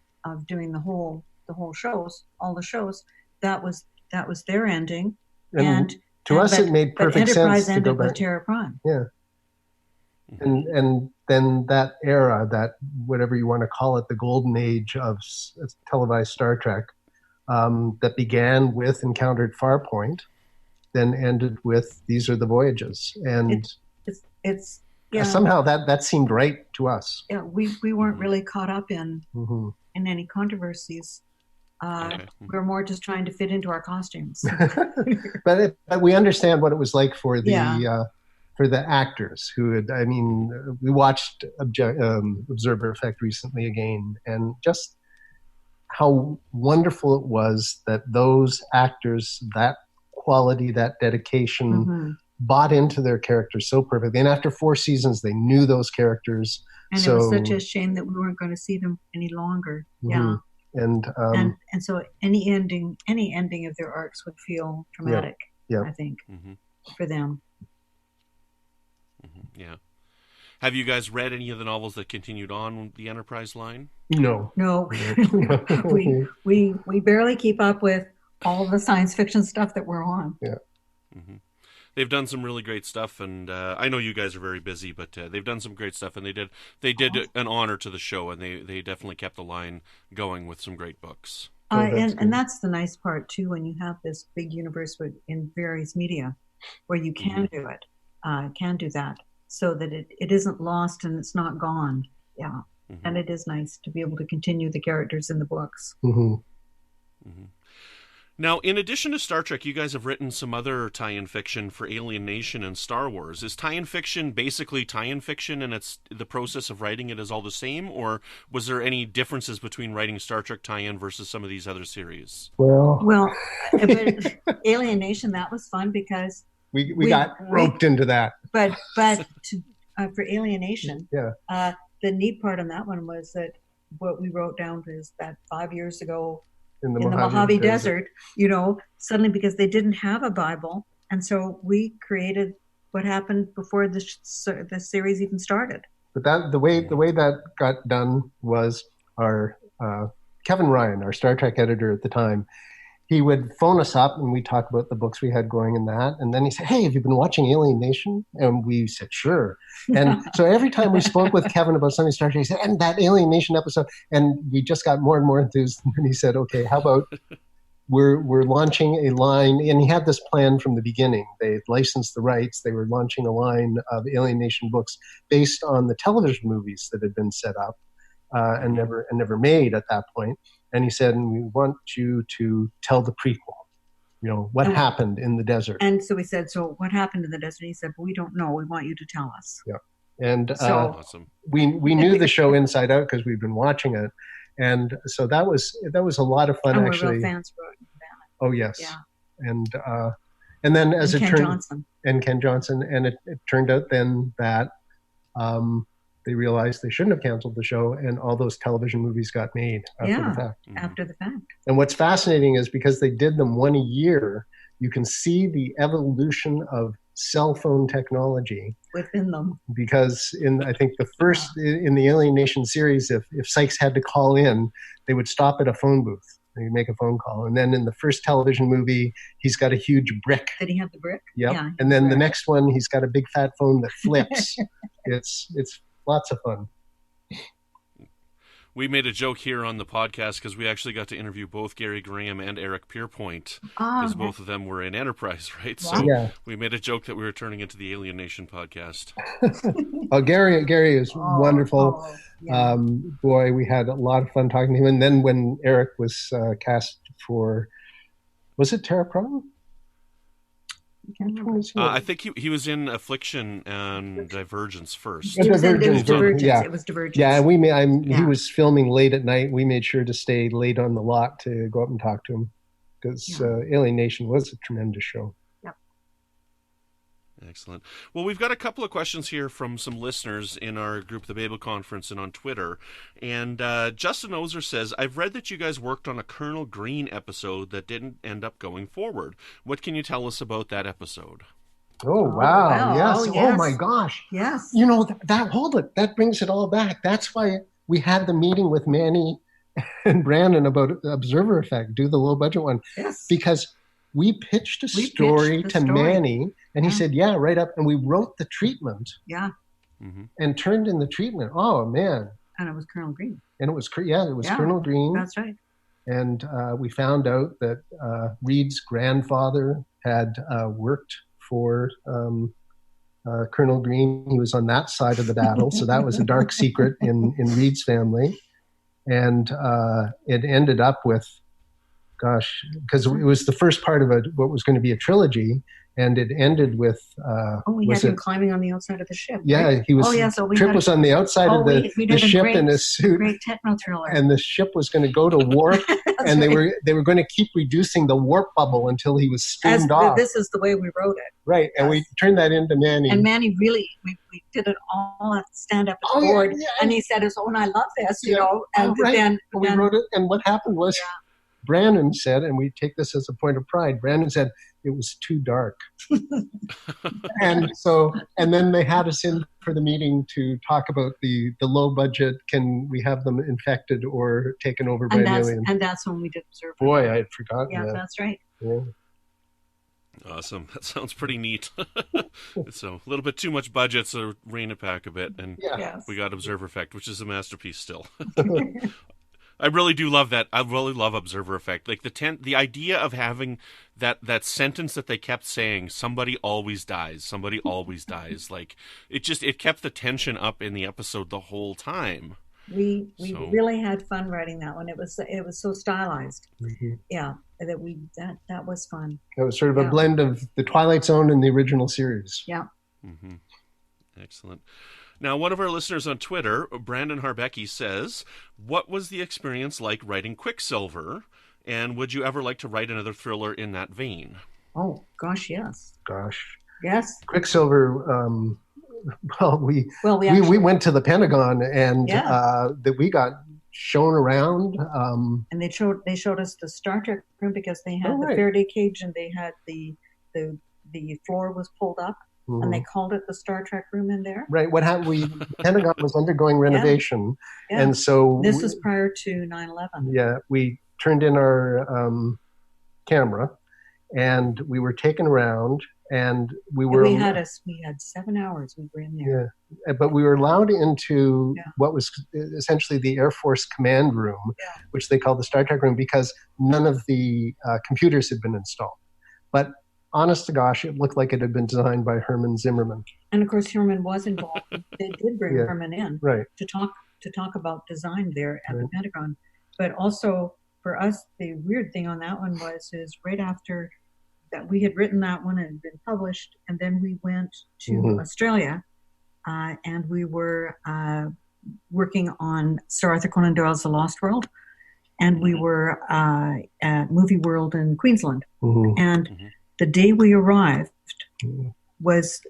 doing the whole shows, all the shows. That was their ending. And to us, it made perfect sense Enterprise to go ended back. with Terra Prime. Yeah. And then that era, that whatever you want to call it, the golden age of televised Star Trek, that began with Encountered Farpoint, then ended with These Are the Voyages, and it's somehow that seemed right to us. Yeah, we weren't really caught up in any controversies. We're more just trying to fit into our costumes. But we understand what it was like for the for the actors who had, I mean, we watched Observer Effect recently again, and just how wonderful it was that those actors, that quality, that dedication, bought into their characters so perfectly. And after 4 seasons, they knew those characters. And it was such a shame that we weren't going to see them any longer. Yeah. And so any ending of their arcs would feel traumatic, I think, for them. Yeah. Have you guys read any of the novels that continued on the Enterprise line? No. we barely keep up with all the science fiction stuff that we're on. Yeah. They've done some really great stuff, and I know you guys are very busy, but they've done some great stuff, and they did an honor to the show, and they definitely kept the line going with some great books. And that's the nice part too, when you have this big universe in various media, where you can do it, can do that, so that it isn't lost and it's not gone. Yeah, and it is nice to be able to continue the characters in the books. Now, in addition to Star Trek, you guys have written some other tie-in fiction for Alien Nation and Star Wars. Is tie-in fiction basically tie-in fiction, and it's the process of writing it is all the same, or was there any differences between writing Star Trek tie-in versus some of these other series? Well, but Alien Nation, that was fun because we got roped into that. But for Alien Nation, the neat part on that one was that what we wrote down is that 5 years ago, in the Mojave Desert, suddenly, because they didn't have a Bible. And so we created what happened before the series even started. But the way that got done was our Kevin Ryan, our Star Trek editor at the time, he would phone us up and we'd talk about the books we had going in that. And then he said, "Hey, have you been watching Alien Nation?" And we said, "Sure." And so every time we spoke with Kevin about something Star Trek, he said, "And that Alien Nation episode." And we just got more and more enthused. And he said, "Okay, how about we're launching a line?" And he had this plan from the beginning. They licensed the rights. They were launching a line of Alien Nation books based on the television movies that had been set up and never made at that point. And he said, "And we want you to tell the prequel, what happened in the desert." And so we said, "So what happened in the desert?" He said, "But we don't know. We want you to tell us." Yeah. And awesome. we knew the show inside out because we'd been watching it. And so that was a lot of fun, and actually. We're real fans for it. Oh, yes. Yeah. And then as and it Ken turned... Johnson. And Ken Johnson. And it turned out then that... they realized they shouldn't have canceled the show, and all those television movies got made after the fact. After the fact. And what's fascinating is because they did them 1 a year, you can see the evolution of cell phone technology within them. Because I think in the Alien Nation series, if Sykes had to call in, they would stop at a phone booth. They'd make a phone call. And then in the first television movie, he's got a huge brick. Did he have the brick? Yep. Yeah. And then the next one, he's got a big fat phone that flips. It's lots of fun. We made a joke here on the podcast because we actually got to interview both Gary Graham and Eric Pierpoint because both of them were in Enterprise, right? So we made a joke that we were turning into the Alien Nation podcast. Gary is wonderful. Boy, we had a lot of fun talking to him. And then when Eric was cast for, was it Terra Prime? I think he was in Affliction and Divergence first. It was Divergence. Yeah. It was Divergence. Yeah, he was filming late at night. We made sure to stay late on the lot to go up and talk to him because Alien Nation was a tremendous show. Yep. Excellent. Well, we've got a couple of questions here from some listeners in our group, the Babel Conference, and on Twitter. And Justin Ozer says, "I've read that you guys worked on a Kernel Green episode that didn't end up going forward. What can you tell us about that episode?" Oh, wow. Yes. yes. Oh, my gosh. Yes. That brings it all back. That's why we had the meeting with Manny and Brandon about Observer Effect, do the low budget one. Yes. Because we pitched a story to Manny, and he said, "Yeah, right up." And we wrote the treatment. Yeah. And turned in the treatment. Oh, man. And it was Kernel Green. And it was Kernel Green. That's right. And we found out that Reed's grandfather had worked for Kernel Green. He was on that side of the battle. So that was a dark secret in Reed's family. And it ended up with, because it was the first part of what was going to be a trilogy. and it ended with we had him climbing on the outside of the ship. Yeah, right? he was. Trip was on the outside of the ship in a suit, great techno thriller, and the ship was going to go to warp, and they were going to keep reducing the warp bubble until he was streamed off. This is the way we wrote it, right? And we turned that into Manny, and Manny really we did it all at stand up at the board, and he said, "Oh, and I love this," you know, and then we wrote it, and what happened was. Yeah. Brandon said, and we take this as a point of pride, Brandon said it was too dark. and then they had us in for the meeting to talk about the low budget, can we have them infected or taken over by an alien? And that's when we did Observer. Boy, I had forgotten that. Yeah, that's right. Yeah. Awesome. That sounds pretty neat. So a little bit too much budget, so rein it back a bit. And we got Observer Effect, which is a masterpiece still. I really do love that. I really love Observer Effect. Like the idea of having that sentence that they kept saying, somebody always dies, somebody always dies. Like it kept the tension up in the episode the whole time. We really had fun writing that one. It was so stylized. Mm-hmm. Yeah, that was fun. It was sort of a blend of the Twilight Zone and the original series. Yeah. Mm-hmm. Excellent. Now, one of our listeners on Twitter, Brandon Harbecki, says, what was the experience like writing Quicksilver, and would you ever like to write another thriller in that vein? Oh, gosh, yes. Yes. Quicksilver, we went to the Pentagon, and that we got shown around. And they showed us the Star Trek room because they had the Faraday cage, and they had the floor was pulled up. Mm-hmm. And they called it the Star Trek room in there. Right. What happened? The Pentagon was undergoing renovation, and so this was prior to 9/11. Yeah, we turned in our camera, and we were taken around, and we had 7 hours. We were in there. Yeah, but we were allowed into what was essentially the Air Force command room, which they called the Star Trek room, because none of the computers had been installed, but. Honest to gosh, it looked like it had been designed by Herman Zimmerman. And of course, Herman was involved. They did bring Herman in to talk about design there at the Pentagon. But also for us, the weird thing on that one is right after that we had written that one and been published, and then we went to Australia, and we were working on Sir Arthur Conan Doyle's The Lost World, and we were at Movie World in Queensland, and. The day we arrived was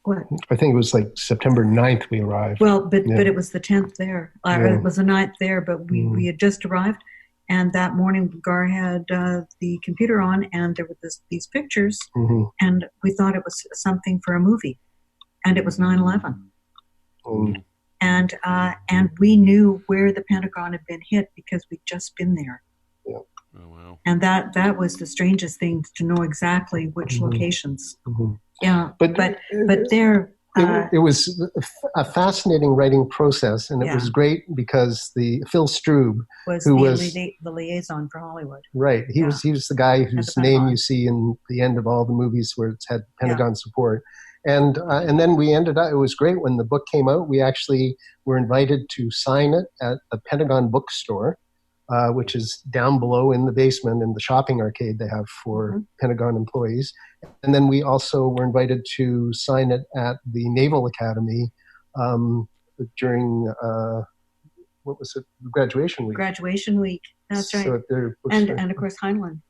what? I think it was like September 9th we arrived. Well, but it was the 10th there. It was the 9th there, but we had just arrived. And that morning, Gar had the computer on, and there were these pictures, and we thought it was something for a movie. And it was 9/11. And we knew where the Pentagon had been hit because we'd just been there. Yeah. Oh, wow. And that was the strangest thing, to know exactly which locations. Yeah, but there it was a fascinating writing process, and it was great because Phil Strube was the liaison for Hollywood. Right, he was the guy whose name you see in the end of all the movies where it's had Pentagon support. And then we ended up. It was great when the book came out. We actually were invited to sign it at the Pentagon bookstore. Which is down below in the basement in the shopping arcade they have for Pentagon employees. And then we also were invited to sign it at the Naval Academy during, graduation week. Graduation week, that's right. So and of course Heinlein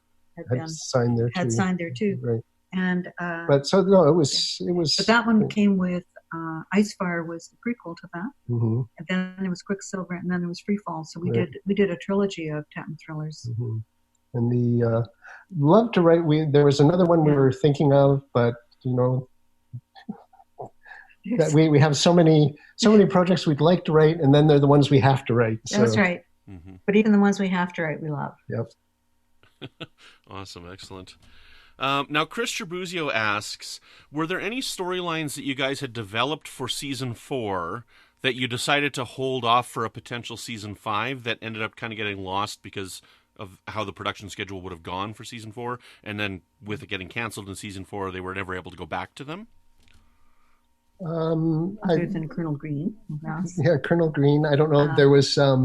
had signed there too. Right. And but so no, it was. But that one came with Icefire was the prequel to that, and then there was Quicksilver, and then there was Freefall. So we did a trilogy of Tatton thrillers. And the love to write. There was another one we were thinking of, but that we have so many projects we'd like to write, and then they're the ones we have to write. So. That's right. But even the ones we have to write, we love. Yep. Awesome, excellent. Now, Chris Trabuzio asks, were there any storylines that you guys had developed for Season 4 that you decided to hold off for a potential Season 5 that ended up kind of getting lost because of how the production schedule would have gone for Season 4, and then with it getting canceled in Season 4, they were never able to go back to them? Other than Kernel Green. Yeah, Kernel Green. I don't know. There was there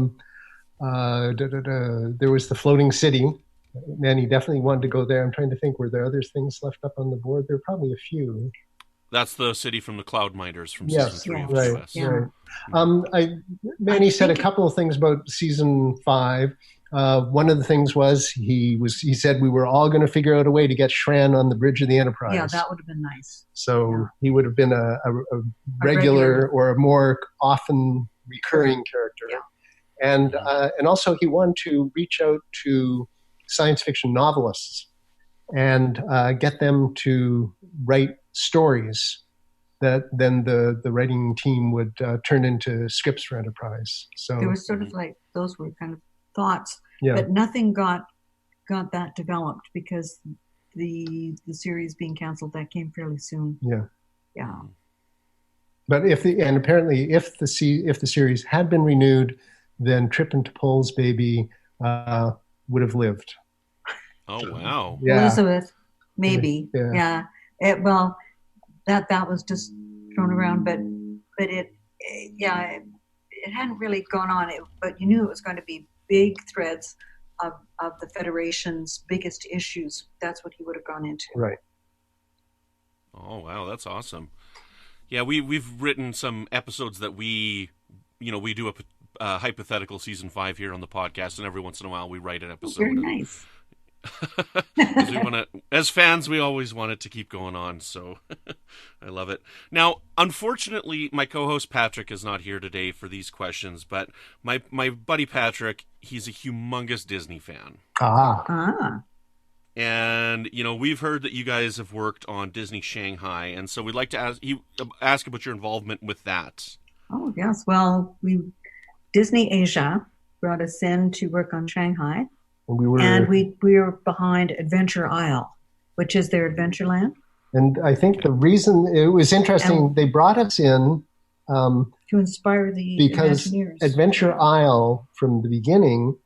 was the Floating City. And he definitely wanted to go there. I'm trying to think, were there other things left up on the board? There are probably a few. That's the city from the Cloud Miners from Yes, season 3 of right, TOS. right. Manny said a couple of things about season 5. One of the things was he said we were all going to figure out a way to get Shran on the bridge of the Enterprise. Yeah, that would have been nice. So he would have been a regular or a more often recurring character. Yeah. And also he wanted to reach out to science fiction novelists and get them to write stories that then the writing team would turn into scripts for Enterprise. So there was sort of like, those were kind of thoughts, but nothing got that developed because the series being canceled, that came fairly soon. Yeah. But apparently if the series had been renewed, then Trip and T'Pol's baby would have lived. Oh wow! Yeah. Elizabeth, maybe. Yeah. That was just thrown around, but it hadn't really gone on. But you knew it was going to be big threads of the Federation's biggest issues. That's what he would have gone into. Right. Oh wow, that's awesome. Yeah, we've written some episodes that we do a hypothetical season 5 here on the podcast, and every once in a while we write an episode. Very nice. Because we want to, as fans, we always want it to keep going on. So I love it. Now, unfortunately, my co-host Patrick is not here today for these questions, but my buddy Patrick, he's a humongous Disney fan. And we've heard that you guys have worked on Disney Shanghai, and so we'd like to ask about your involvement with that. Oh yes, well, Disney Asia brought us in to work on Shanghai. We were behind Adventure Isle, which is their Adventureland. And I think the reason it was interesting, they brought us in to inspire the because Imagineers. Adventure Isle, from the beginning,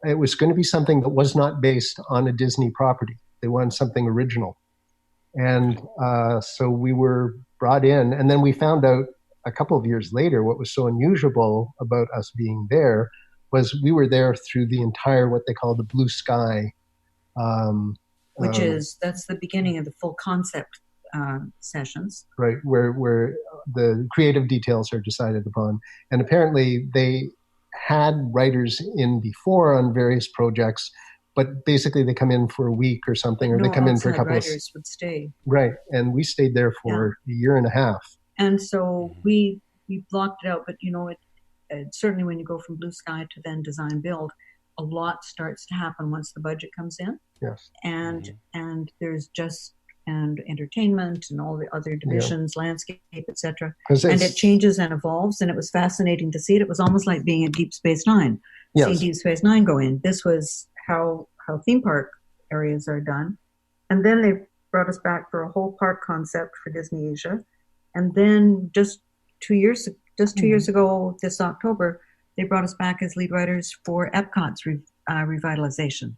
it was going to be something that was not based on a Disney property. They wanted something original, and so we were brought in. And then we found out a couple of years later what was so unusual about us being there was we were there through the entire, what they call the Blue Sky. That's the beginning of the full concept sessions. Right, where the creative details are decided upon. And apparently they had writers in before on various projects, but basically they come in for a week or something, or they come in for a couple of... writers would stay. Right, and we stayed there for a year and a half. And so we blocked it out, but certainly when you go from Blue Sky to then design build, a lot starts to happen once the budget comes in. Yes. And there's and entertainment and all the other divisions, landscape, etc. And it changes and evolves, and it was fascinating to see it. It was almost like being at Deep Space Nine, seeing Deep Space Nine go in. This was how theme park areas are done. And then they brought us back for a whole park concept for Disney Asia. And then just 2 years ago, this October, they brought us back as lead writers for Epcot's revitalization.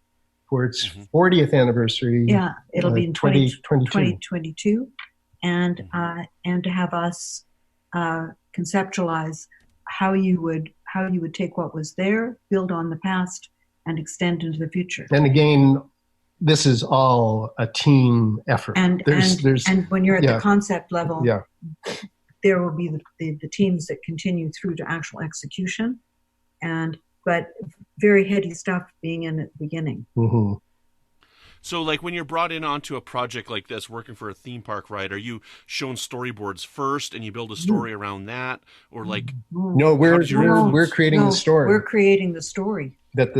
For its 40th anniversary. Yeah, it'll be in 2022. And to have us conceptualize how you would take what was there, build on the past, and extend into the future. And again, this is all a team effort. And when you're at the concept level, there will be the teams that continue through to actual execution, but very heady stuff being in at the beginning. Mm-hmm. So, like, when you're brought in onto a project like this, working for a theme park ride, are you shown storyboards first and you build a story around that? Or, like... No, we're creating the story. We're creating the story. That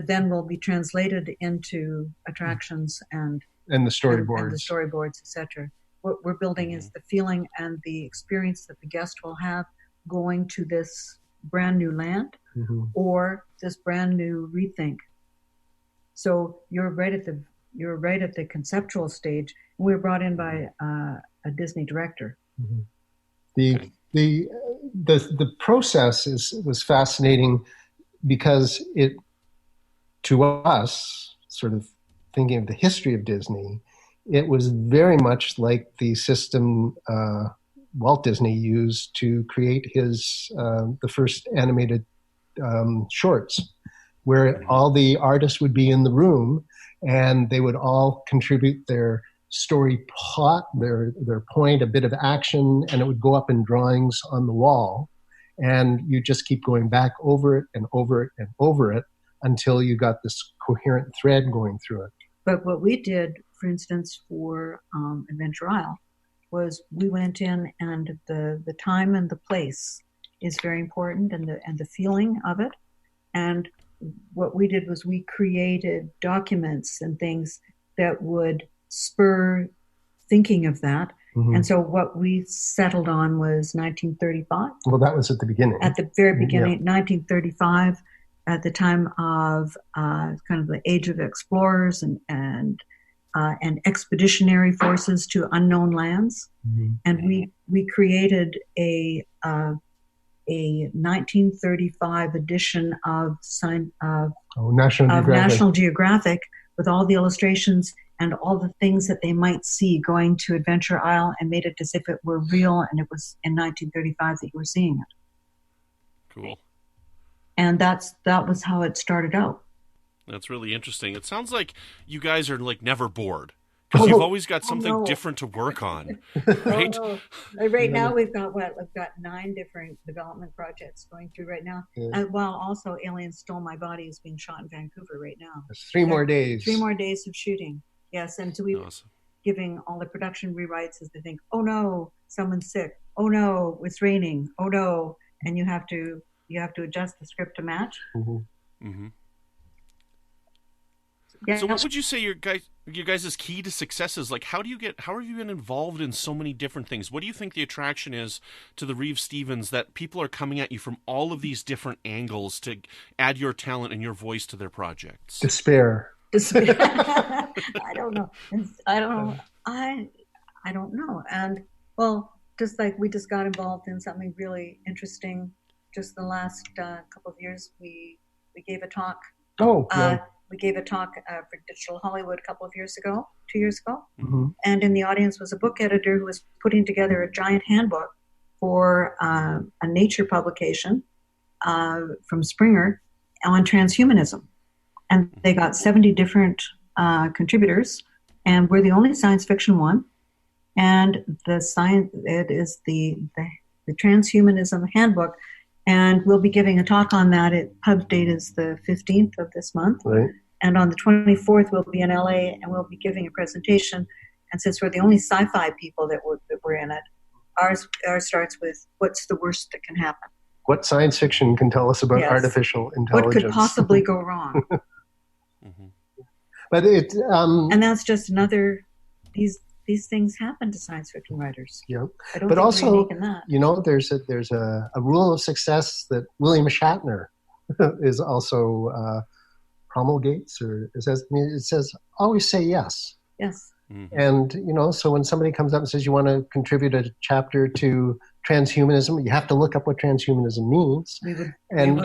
then will be translated into attractions and the storyboards. And the storyboards, etc. What we're building is the feeling and the experience that the guest will have going to this brand new land or this brand new rethink. So you're right at the conceptual stage. We were brought in by a Disney director. Mm-hmm. The process was fascinating because it, to us, sort of thinking of the history of Disney, it was very much like the system Walt Disney used to create his the first animated shorts. where all the artists would be in the room, and they would all contribute their story plot, their point, a bit of action, and it would go up in drawings on the wall. And you just keep going back over it and over it and over it until you got this coherent thread going through it. But what we did, for instance, for Adventure Isle, was we went in, and the time and the place is very important, and the feeling of it. And what we did was we created documents and things that would spur thinking of that. Mm-hmm. And so what we settled on was 1935. Well, that was at the beginning. At the very beginning, 1935, at the time of kind of the age of explorers and expeditionary forces to unknown lands. Mm-hmm. And we created a 1935 edition of National Geographic with all the illustrations and all the things that they might see going to Adventure Isle, and made it as if it were real, and it was in 1935 that you were seeing it. Cool. And that was how it started out. That's really interesting. It sounds like you guys are like never bored, because you've always got something different to work on, right? Right now we've got 9 different development projects going through right now. Yeah. While also Aliens Stole My Body is being shot in Vancouver right now. There's 3 more days. 3 more days of shooting. Yes, and so we're giving all the production rewrites as they think, oh no, someone's sick. Oh no, it's raining. Oh no, and you have to adjust the script to match. Mm-hmm. Mm-hmm. Yeah. So what would you say your guys' key to success is? Like, how have you been involved in so many different things? What do you think the attraction is to the Reeves-Stevens, that people are coming at you from all of these different angles to add your talent and your voice to their projects? Despair. I don't know. I don't know. And well, just like we just got involved in something really interesting just the last couple of years. We gave a talk. We gave a talk for Digital Hollywood a couple of years ago, 2 years ago. Mm-hmm. And in the audience was a book editor who was putting together a giant handbook for a Nature publication from Springer on transhumanism. And they got 70 different contributors, and we're the only science fiction one. And it is the transhumanism handbook. And we'll be giving a talk on that. Pub date is the 15th of this month. Right. And on the 24th, we'll be in LA, and we'll be giving a presentation. And since we're the only sci-fi people that were in it, ours starts with, what's the worst that can happen? What science fiction can tell us about artificial intelligence? What could possibly go wrong? Mm-hmm. But and that's just another, these things happen to science fiction writers. Yeah, I don't but think also, we're unique in that. There's a rule of success that William Shatner is also promulgates, or it says always say yes. Yes. Mm-hmm. And so when somebody comes up and says you want to contribute a chapter to transhumanism, you have to look up what transhumanism means. We would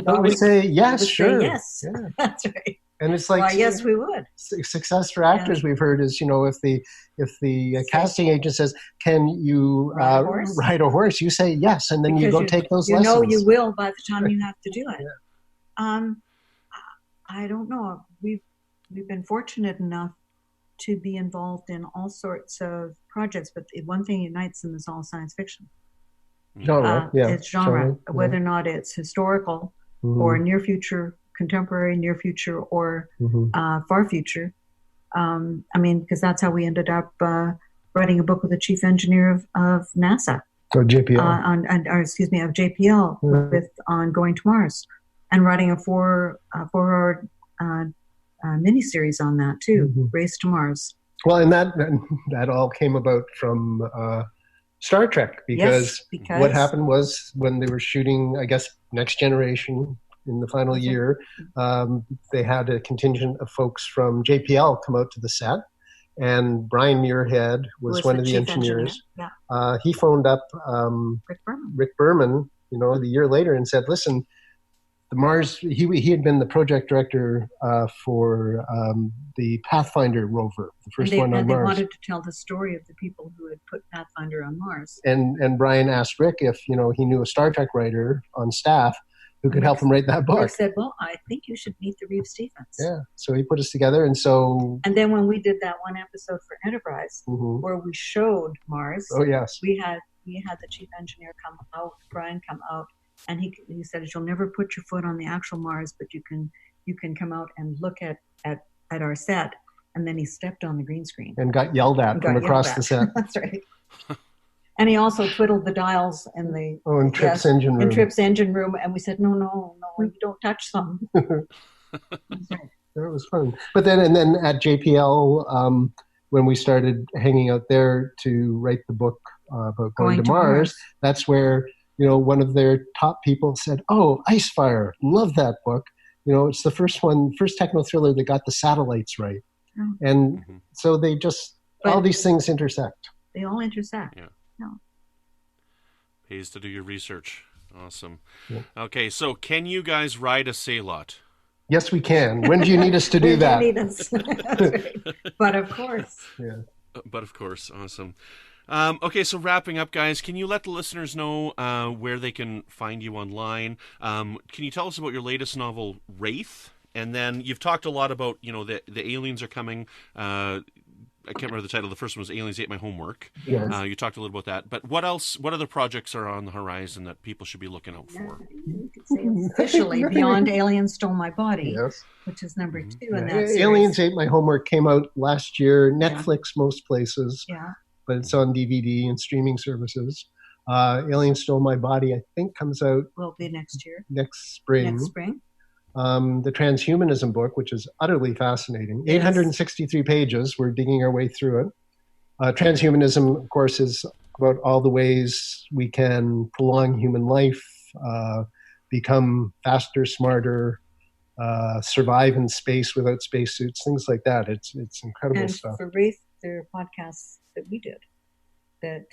always say yes, sure. Say yes, yeah. That's right. And it's like, yes, we would. Success for actors, we've heard, is if the casting agent says, "Can you ride a horse?" You say yes, and then you go take those lessons. You know you will by the time you have to do it. Yeah. I don't know. We've been fortunate enough to be involved in all sorts of projects, but one thing unites them is all science fiction. Genre, it's genre, whether or not it's historical or near future. Contemporary, near future, or far future. Because that's how we ended up writing a book with the chief engineer of NASA. Or JPL. Of JPL on Going to Mars, and writing a 4-hour miniseries on that too, Race to Mars. Well, and that all came about from Star Trek, because what happened was when they were shooting, I guess, Next Generation. In the final year, they had a contingent of folks from JPL come out to the set, and Brian Muirhead was one of the engineers. Yeah. He phoned up Rick Berman, the year later, and said, "Listen, the Mars." He had been the project director for the Pathfinder rover, the first one on Mars. They wanted to tell the story of the people who had put Pathfinder on Mars. And Brian asked Rick if he knew a Star Trek writer on staff who could help him write that book. Rick said, well, I think you should meet the Reeves-Stevens. Yeah, so he put us together, and then when we did that one episode for Enterprise, where we showed Mars, oh yes, we had the chief engineer come out, Brian come out, and he said, you'll never put your foot on the actual Mars, but you can come out and look at our set. And then he stepped on the green screen and got yelled at from across the set. That's right. And he also twiddled the dials in the in Trip's engine room. In Trip's engine room, and we said, no, you don't touch them. That's right. It was fun. But then at JPL, when we started hanging out there to write the book about going to Mars, that's where one of their top people said, "Oh, Icefire, love that book. It's the first techno thriller that got the satellites right." Oh. And so they all these things intersect. They all intersect. Yeah. No. Pays to do your research. Awesome. Yeah. Okay, so can you guys ride a Sailot? Yes, we can. When do you need us to do that? Need us. Right. But of course. Yeah. But of course. Awesome. Okay, so wrapping up, guys, can you let the listeners know where they can find you online? Can you tell us about your latest novel, Wraith? And then you've talked a lot about, the aliens are coming. I can't remember the title. The first one was Aliens Ate My Homework. Yes. You talked a little about that. But what else? What other projects are on the horizon that people should be looking out for? You could say officially Beyond Aliens Stole My Body, yes, which is number 2 in that series. Aliens Ate My Homework came out last year. Netflix, most places. Yeah. But it's on DVD and streaming services. Aliens Stole My Body, I think, comes out. Will be next year. Next spring. The transhumanism book, which is utterly fascinating. Yes. 863 pages. We're digging our way through it. Transhumanism, of course, is about all the ways we can prolong human life, become faster, smarter, survive in space without spacesuits, things like that. It's incredible stuff. And for Wraith, there are podcasts that we did that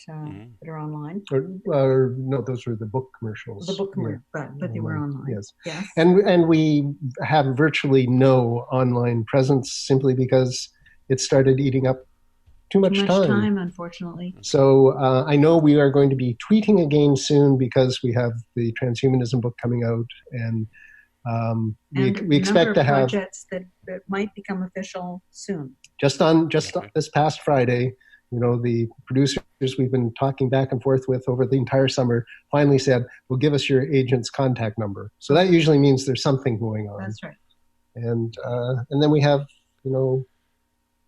are online. Or no, those were the book commercials. The book commercials, but they were online. Yes. And we have virtually no online presence simply because it started eating up too much time, unfortunately. So I know we are going to be tweeting again soon because we have the transhumanism book coming out, and we expect to have projects that might become official soon. Just this past Friday, the producers we've been talking back and forth with over the entire summer finally said, "Well, give us your agent's contact number." So that usually means there's something going on. That's right. And then we have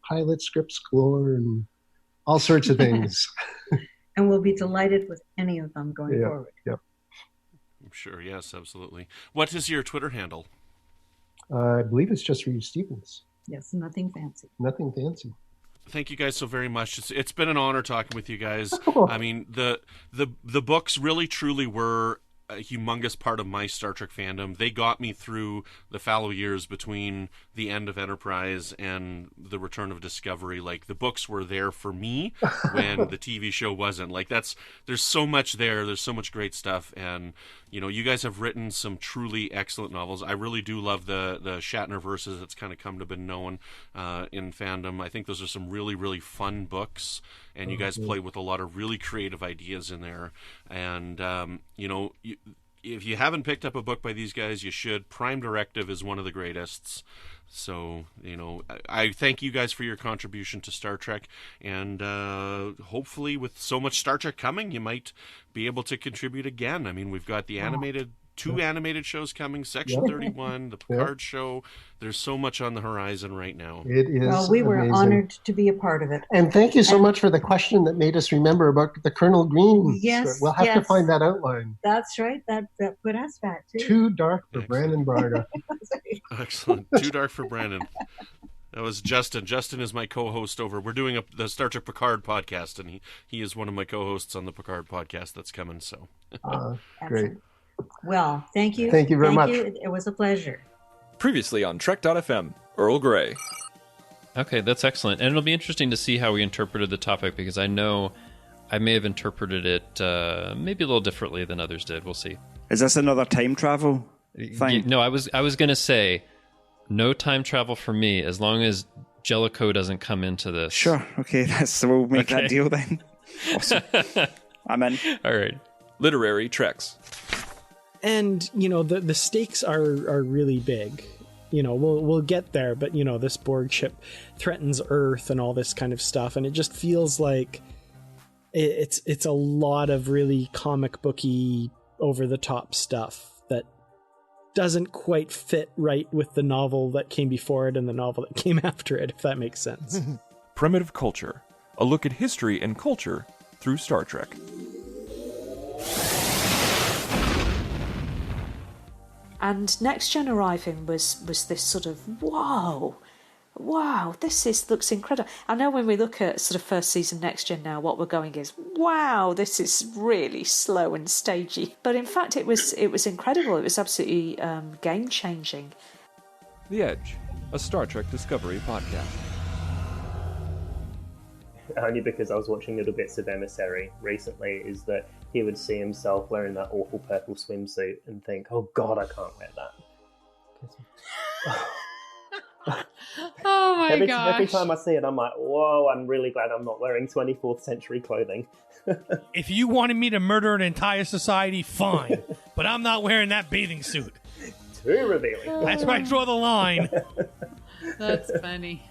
pilot scripts galore and all sorts of things. And we'll be delighted with any of them going forward. Yep. I'm sure. Yes, absolutely. What is your Twitter handle? I believe it's just Reeves-Stevens. Yes, nothing fancy. Nothing fancy. Thank you guys so very much. It's been an honor talking with you guys. I mean, the books really truly were a humongous part of my Star Trek fandom. They got me through the fallow years between the end of Enterprise and the return of Discovery. Like, the books were there for me when the TV show wasn't. Like, there's so much there. There's so much great stuff. And, you guys have written some truly excellent novels. I really do love the Shatner verses that's kind of come to be known in fandom. I think those are some really, really fun books. And you guys play with a lot of really creative ideas in there. And, if you haven't picked up a book by these guys, you should. Prime Directive is one of the greatest. So, I thank you guys for your contribution to Star Trek. And hopefully with so much Star Trek coming, you might be able to contribute again. I mean, we've got the two animated shows coming, Section 31, the Picard show. There's so much on the horizon right now. It is. Well, we were amazing. Honored to be a part of it. And thank you so much for the question that made us remember about the Kernel Green. Yes. We'll have to find that outline. That's right. That put us back, too. Too dark for Brandon Barga. Excellent. Too dark for Brandon. That was Justin. Justin is my co-host over. We're doing the Star Trek Picard podcast, and he is one of my co-hosts on the Picard podcast that's coming. So, great. Well, thank you. Thank you very much. It was a pleasure. Previously on Trek.fm, Earl Grey. Okay, that's excellent. And it'll be interesting to see how we interpreted the topic, because I know I may have interpreted it maybe a little differently than others did. We'll see. Is this another time travel thing? No, I was going to say no time travel for me, as long as Jellicoe doesn't come into this. Sure. Okay, we'll make that deal then. Awesome. I'm in. All right. Literary Treks. And, the stakes are really big. We'll get there, but, this Borg ship threatens Earth and all this kind of stuff. And it just feels like it's a lot of really comic booky, over-the-top stuff that doesn't quite fit right with the novel that came before it and the novel that came after it, if that makes sense. Primitive Culture, a look at history and culture through Star Trek. And Next Gen arriving was this sort of, wow, this looks incredible. I know when we look at sort of first season Next Gen now, what we're going is, wow, this is really slow and stagey. But in fact, it was incredible. It was absolutely game-changing. The Edge, a Star Trek Discovery podcast. Only because I was watching little bits of Emissary recently, is that he would see himself wearing that awful purple swimsuit and think, oh God, I can't wear that. Oh my gosh. Every time I see it, I'm like, whoa, I'm really glad I'm not wearing 24th century clothing. If you wanted me to murder an entire society, fine. But I'm not wearing that bathing suit. Too revealing. That's where I draw the line. That's funny.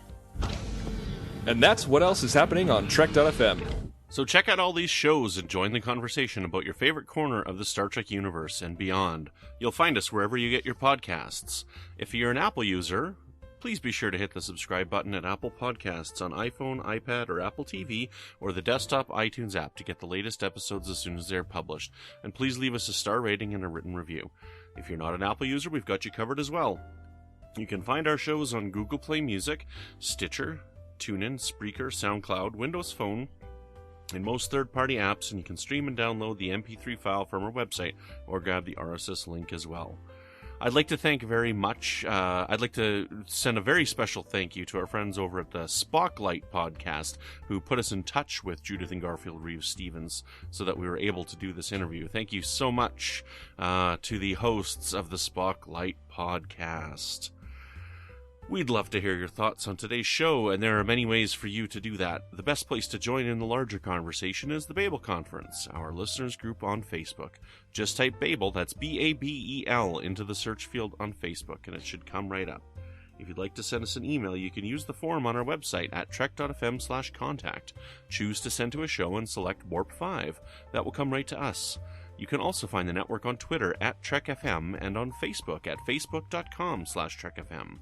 And that's what else is happening on Trek.fm. So check out all these shows and join the conversation about your favorite corner of the Star Trek universe and beyond. You'll find us wherever you get your podcasts. If you're an Apple user, please be sure to hit the subscribe button at Apple Podcasts on iPhone, iPad, or Apple TV, or the desktop iTunes app to get the latest episodes as soon as they're published. And please leave us a star rating and a written review. If you're not an Apple user, we've got you covered as well. You can find our shows on Google Play Music, Stitcher, TuneIn, Spreaker, SoundCloud, Windows Phone, and most third-party apps, and you can stream and download the MP3 file from our website or grab the RSS link as well. I'd like to thank very much, I'd like to send a very special thank you to our friends over at the Spocklight podcast who put us in touch with Judith and Garfield Reeves-Stevens so that we were able to do this interview. Thank you so much to the hosts of the Spocklight podcast. We'd love to hear your thoughts on today's show, and there are many ways for you to do that. The best place to join in the larger conversation is the Babel Conference, our listeners group on Facebook. Just type Babel, that's B-A-B-E-L, into the search field on Facebook, and it should come right up. If you'd like to send us an email, you can use the form on our website at trek.fm/contact. Choose to send to a show and select Warp 5. That will come right to us. You can also find the network on Twitter at TrekFM and on Facebook at facebook.com/TrekFM.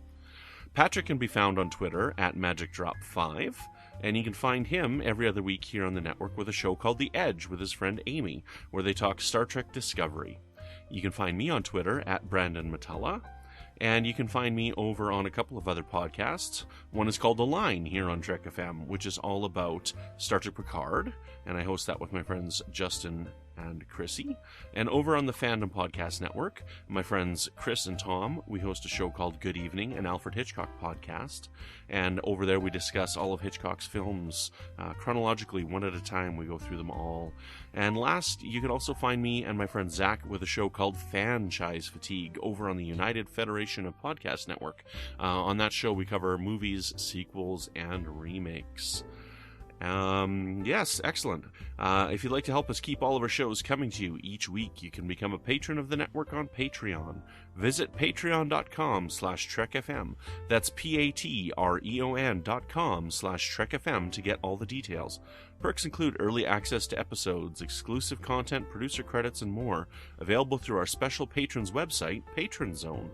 Patrick can be found on Twitter at MagicDrop5, and you can find him every other week here on the network with a show called The Edge with his friend Amy, where they talk Star Trek Discovery. You can find me on Twitter at Brandon-Shea, and you can find me over on a couple of other podcasts. One is called The Line here on Trek FM, which is all about Star Trek Picard, and I host that with my friends Justin and Chrissy. And over on the Fandom Podcast Network, my friends Chris and Tom, we host a show called Good Evening, an Alfred Hitchcock podcast. And over there we discuss all of Hitchcock's films chronologically, one at a time. We go through them all. And last, you can also find me and my friend Zach with a show called Franchise Fatigue over on the United Federation of Podcast Network. On that show we cover movies, sequels, and remakes. Yes, excellent. If you'd like to help us keep all of our shows coming to you each week, you can become a patron of the network on Patreon. Visit patreon.com/TrekFM. That's patreon.com/TrekFM to get all the details. Perks include early access to episodes, exclusive content, producer credits, and more, available through our special patrons website, Patron Zone.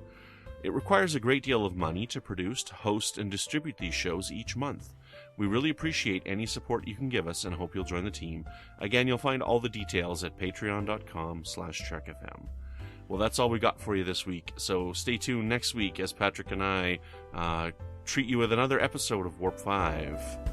It requires a great deal of money to produce, host, and distribute these shows each month. We really appreciate any support you can give us and hope you'll join the team. Again, you'll find all the details at patreon.com/TrekFM. Well, that's all we got for you this week, so stay tuned next week as Patrick and I treat you with another episode of Warp 5.